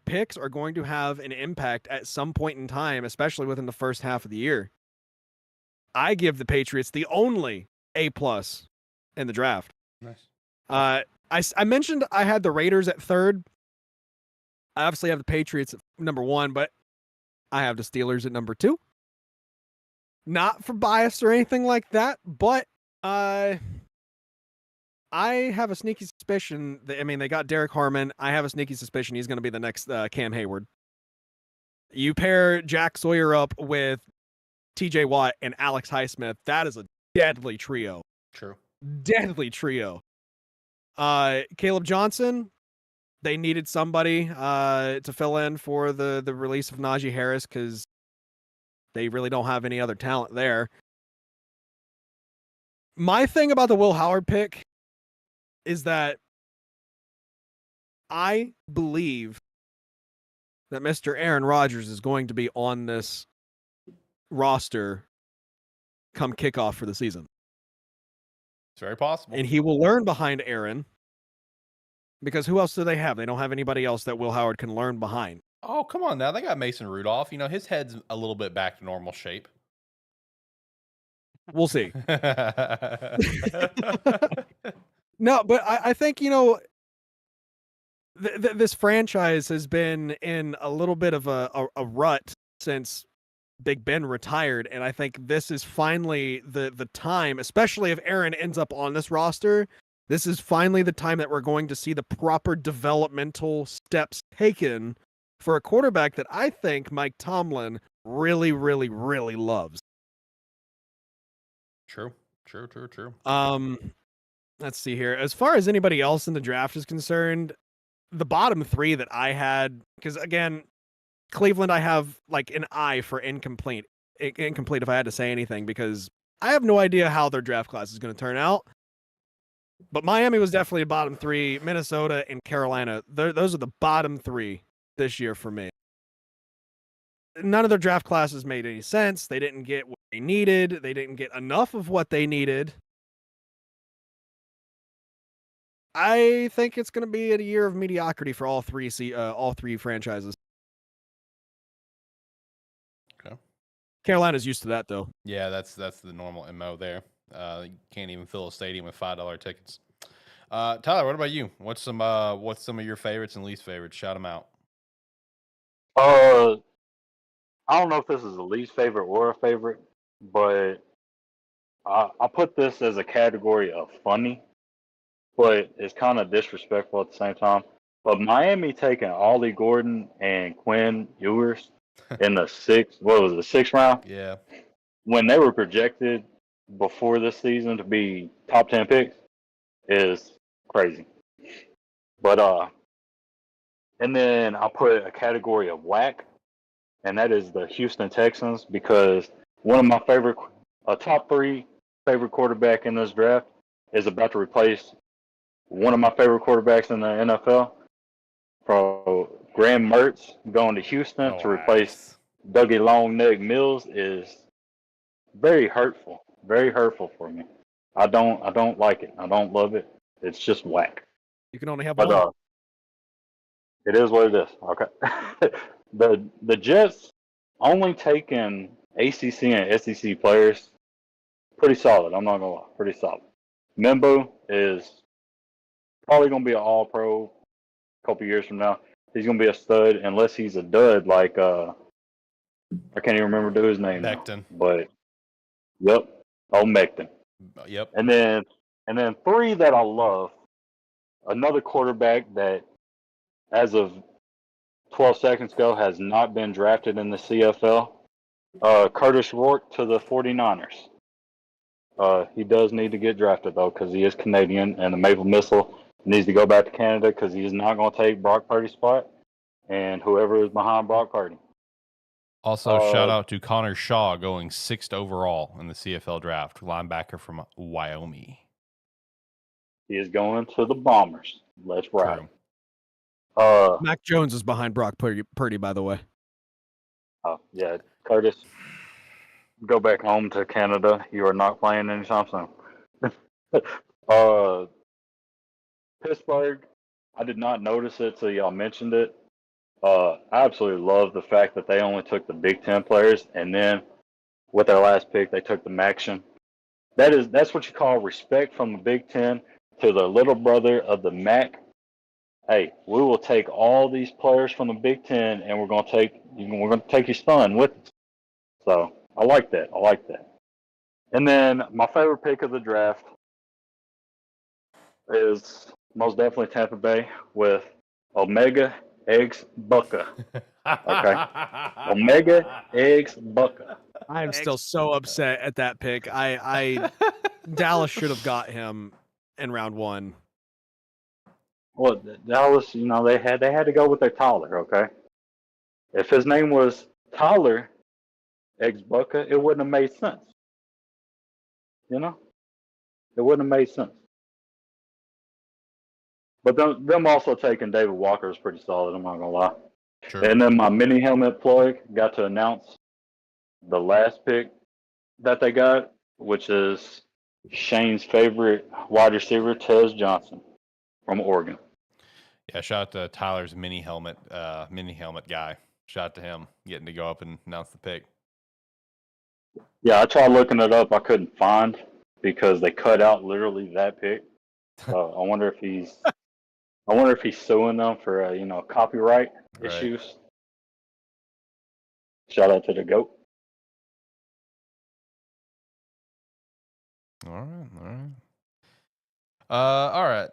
picks are going to have an impact at some point in time, especially within the first half of the year. I give the Patriots the only A+ in the draft. Nice. I mentioned I had the Raiders at 3rd. I obviously have the Patriots at #1, but I have the Steelers at #2. Not for bias or anything like that, but I have a sneaky suspicion that, they got Derek Harmon. I have a sneaky suspicion he's going to be the next Cam Hayward. You pair Jack Sawyer up with TJ Watt and Alex Highsmith, that is a deadly trio. True. Deadly trio. Caleb Johnson, they needed somebody to fill in for the release of Najee Harris because they really don't have any other talent there. My thing about the Will Howard pick is that I believe that Mr. Aaron Rodgers is going to be on this roster come kickoff for the season. It's very possible. And he will learn behind Aaron, because who else do they have? They don't have anybody else that Will Howard can learn behind. Oh, come on now. They got Mason Rudolph. His head's a little bit back to normal shape. We'll see. No, but I think, this franchise has been in a little bit of a rut since Big Ben retired, and I think this is finally the time, especially if Aaron ends up on this roster, this is finally the time that we're going to see the proper developmental steps taken for a quarterback that I think Mike Tomlin really, really, really loves. True. Let's see here. As far as anybody else in the draft is concerned, the bottom 3 that I had, because again, Cleveland, I have like an I for incomplete if I had to say anything, because I have no idea how their draft class is going to turn out. But Miami was definitely a bottom 3. Minnesota and Carolina, those are the bottom 3 this year for me. None of their draft classes made any sense. They didn't get what they needed. They didn't get enough of what they needed. I think it's going to be a year of mediocrity for all three franchises. Okay. Carolina's used to that, though. Yeah, that's the normal MO there. You can't even fill a stadium with $5 tickets. Tyler, what about you? What's some of your favorites and least favorites? Shout them out. I don't know if this is a least favorite or a favorite, but I put this as a category of funny, but it's kind of disrespectful at the same time. But Miami taking Ollie Gordon and Quinn Ewers in the sixth round? Yeah. When they were projected before this season to be top 10 picks is crazy. But and then I put a category of whack, and that is the Houston Texans, because one of my top 3 favorite quarterback in this draft is about to replace one of my favorite quarterbacks in the NFL. From Graham Mertz going to Houston to replace Dougie Longneck Mills is very hurtful for me. I don't like it. I don't love it. It's just whack. You can only have one. It is what it is. Okay. The Jets only taking ACC and SEC players, pretty solid. I'm not gonna lie, pretty solid. Membo is probably going to be an all-pro a couple years from now. He's going to be a stud unless he's a dud like I can't even remember his name now. Becton. But yep, Mecton. Yep. And then three that I love. Another quarterback that, as of 12 seconds ago, has not been drafted in the CFL. Curtis Rourke to the 49ers. He does need to get drafted, though, because he is Canadian, and the Maple Missile needs to go back to Canada because he's not going to take Brock Purdy's spot and whoever is behind Brock Purdy. Also, shout out to Connor Shaw going 6th overall in the CFL draft, linebacker from Wyoming. He is going to the Bombers. Let's ride. Mac Jones is behind Brock Purdy, by the way. Oh, yeah. Curtis, go back home to Canada. You are not playing anytime soon. Pittsburgh, I did not notice it till y'all mentioned it. I absolutely love the fact that they only took the Big Ten players, and then with their last pick, they took the Maction. That's what you call respect from the Big Ten to the little brother of the MAC. Hey, we will take all these players from the Big Ten, and we're going to take your son with us. So I like that. And then my favorite pick of the draft is most definitely Tampa Bay with Omega Eggs Bucka. Okay, Omega Eggs Bucka. I am still so upset at that pick. I Dallas should have got him in round 1. Well, Dallas, they had to go with their Tyler. Okay, if his name was Tyler Eggs Bucka, it wouldn't have made sense. It wouldn't have made sense. But them also taking David Walker is pretty solid, I'm not going to lie. Sure. And then my mini helmet plug got to announce the last pick that they got, which is Shane's favorite wide receiver, Tez Johnson from Oregon. Yeah, shout out to Tyler's mini helmet guy. Shout out to him getting to go up and announce the pick. Yeah, I tried looking it up. I couldn't find because they cut out literally that pick. So I wonder if he's suing them for copyright issues. Shout out to the GOAT. All right.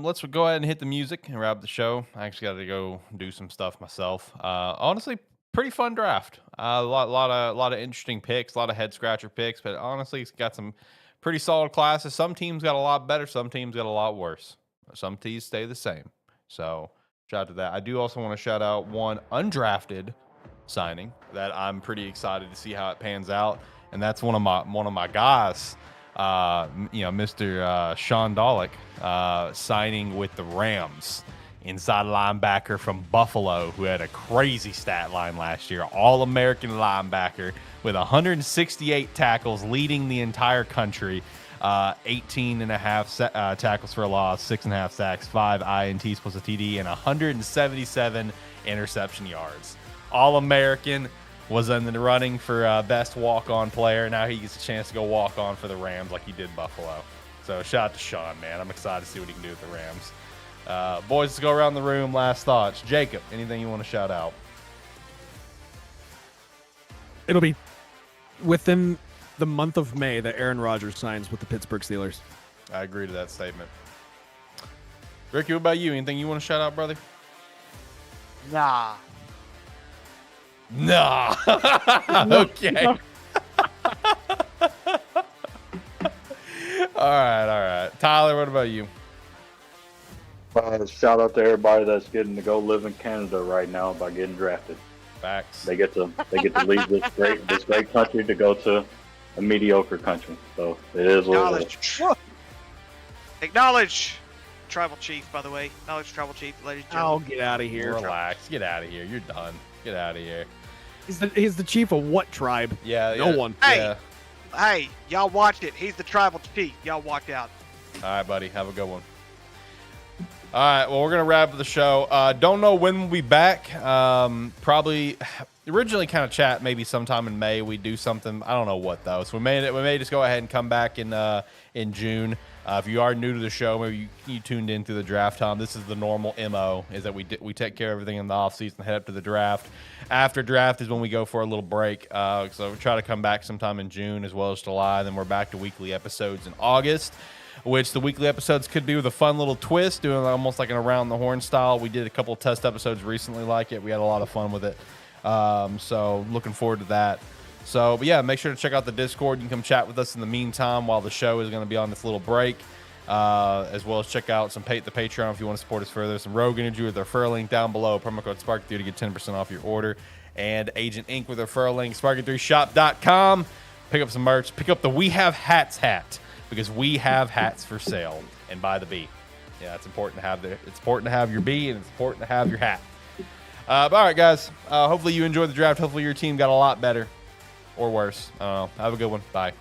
Let's go ahead and hit the music and wrap the show. I actually got to go do some stuff myself. Honestly, pretty fun draft. A lot of interesting picks, a lot of head scratcher picks, but honestly, it's got some pretty solid classes. Some teams got a lot better, some teams got a lot worse. Some teams stay the same. So shout out to that. I do also want to shout out one undrafted signing that I'm pretty excited to see how it pans out, and that's one of my guys. Mr. Sean Dollick signing with the Rams, inside linebacker from Buffalo, who had a crazy stat line last year, All-American linebacker with 168 tackles, leading the entire country, 18 and a half tackles for a loss, 6.5 sacks, 5 INTs plus a TD, and 177 interception yards. All-American. Was in the running for best walk-on player. Now he gets a chance to go walk-on for the Rams like he did Buffalo. So shout out to Sean, man. I'm excited to see what he can do with the Rams. Boys, let's go around the room. Last thoughts. Jacob, anything you want to shout out? It'll be within the month of May that Aaron Rodgers signs with the Pittsburgh Steelers. I agree to that statement. Ricky, what about you? Anything you want to shout out, brother? Nah. Okay. All right. Tyler, what about you? Shout out to everybody that's getting to go live in Canada right now by getting drafted. Facts. They get to leave this great country to go to a mediocre country. So it is what it is. Acknowledge Tribal Chief, by the way. Acknowledge Tribal Chief, ladies and Oh, gentlemen. get out of here. Relax. Get out of here. You're done. Get out of here. He's the chief of what tribe? Yeah. No one. Yeah. Hey, y'all watched it. He's the Tribal Chief. Y'all walked out. All right, buddy. Have a good one. All right. Well, we're going to wrap up the show. Don't know when we'll be back. Probably originally kind of chat maybe sometime in May we do something. I don't know what though. So we may just go ahead and come back in June. If you are new to the show, maybe you tuned in through the draft time. This is the normal MO, is that we take care of everything in the offseason, head up to the draft. After draft is when we go for a little break. So we try to come back sometime in June as well as July. Then we're back to weekly episodes in August, which the weekly episodes could be with a fun little twist, doing almost like an around the horn style. We did a couple of test episodes recently like it. We had a lot of fun with it. So looking forward to that. So, but yeah, make sure to check out the Discord. You can come chat with us in the meantime while the show is going to be on this little break, as well as check out the Patreon if you want to support us further. Some Rogue Energy with our referral link down below. Promo code SparK3 to get 10% off your order. And Agent Inc. with our referral link, SparK3shop.com. Pick up some merch. Pick up the We Have Hats hat, because we have hats for sale. And by the B. Yeah, it's important to have it's important to have your B, and it's important to have your hat. But all right, guys. Hopefully you enjoyed the draft. Hopefully your team got a lot better. Or worse. Have a good one. Bye.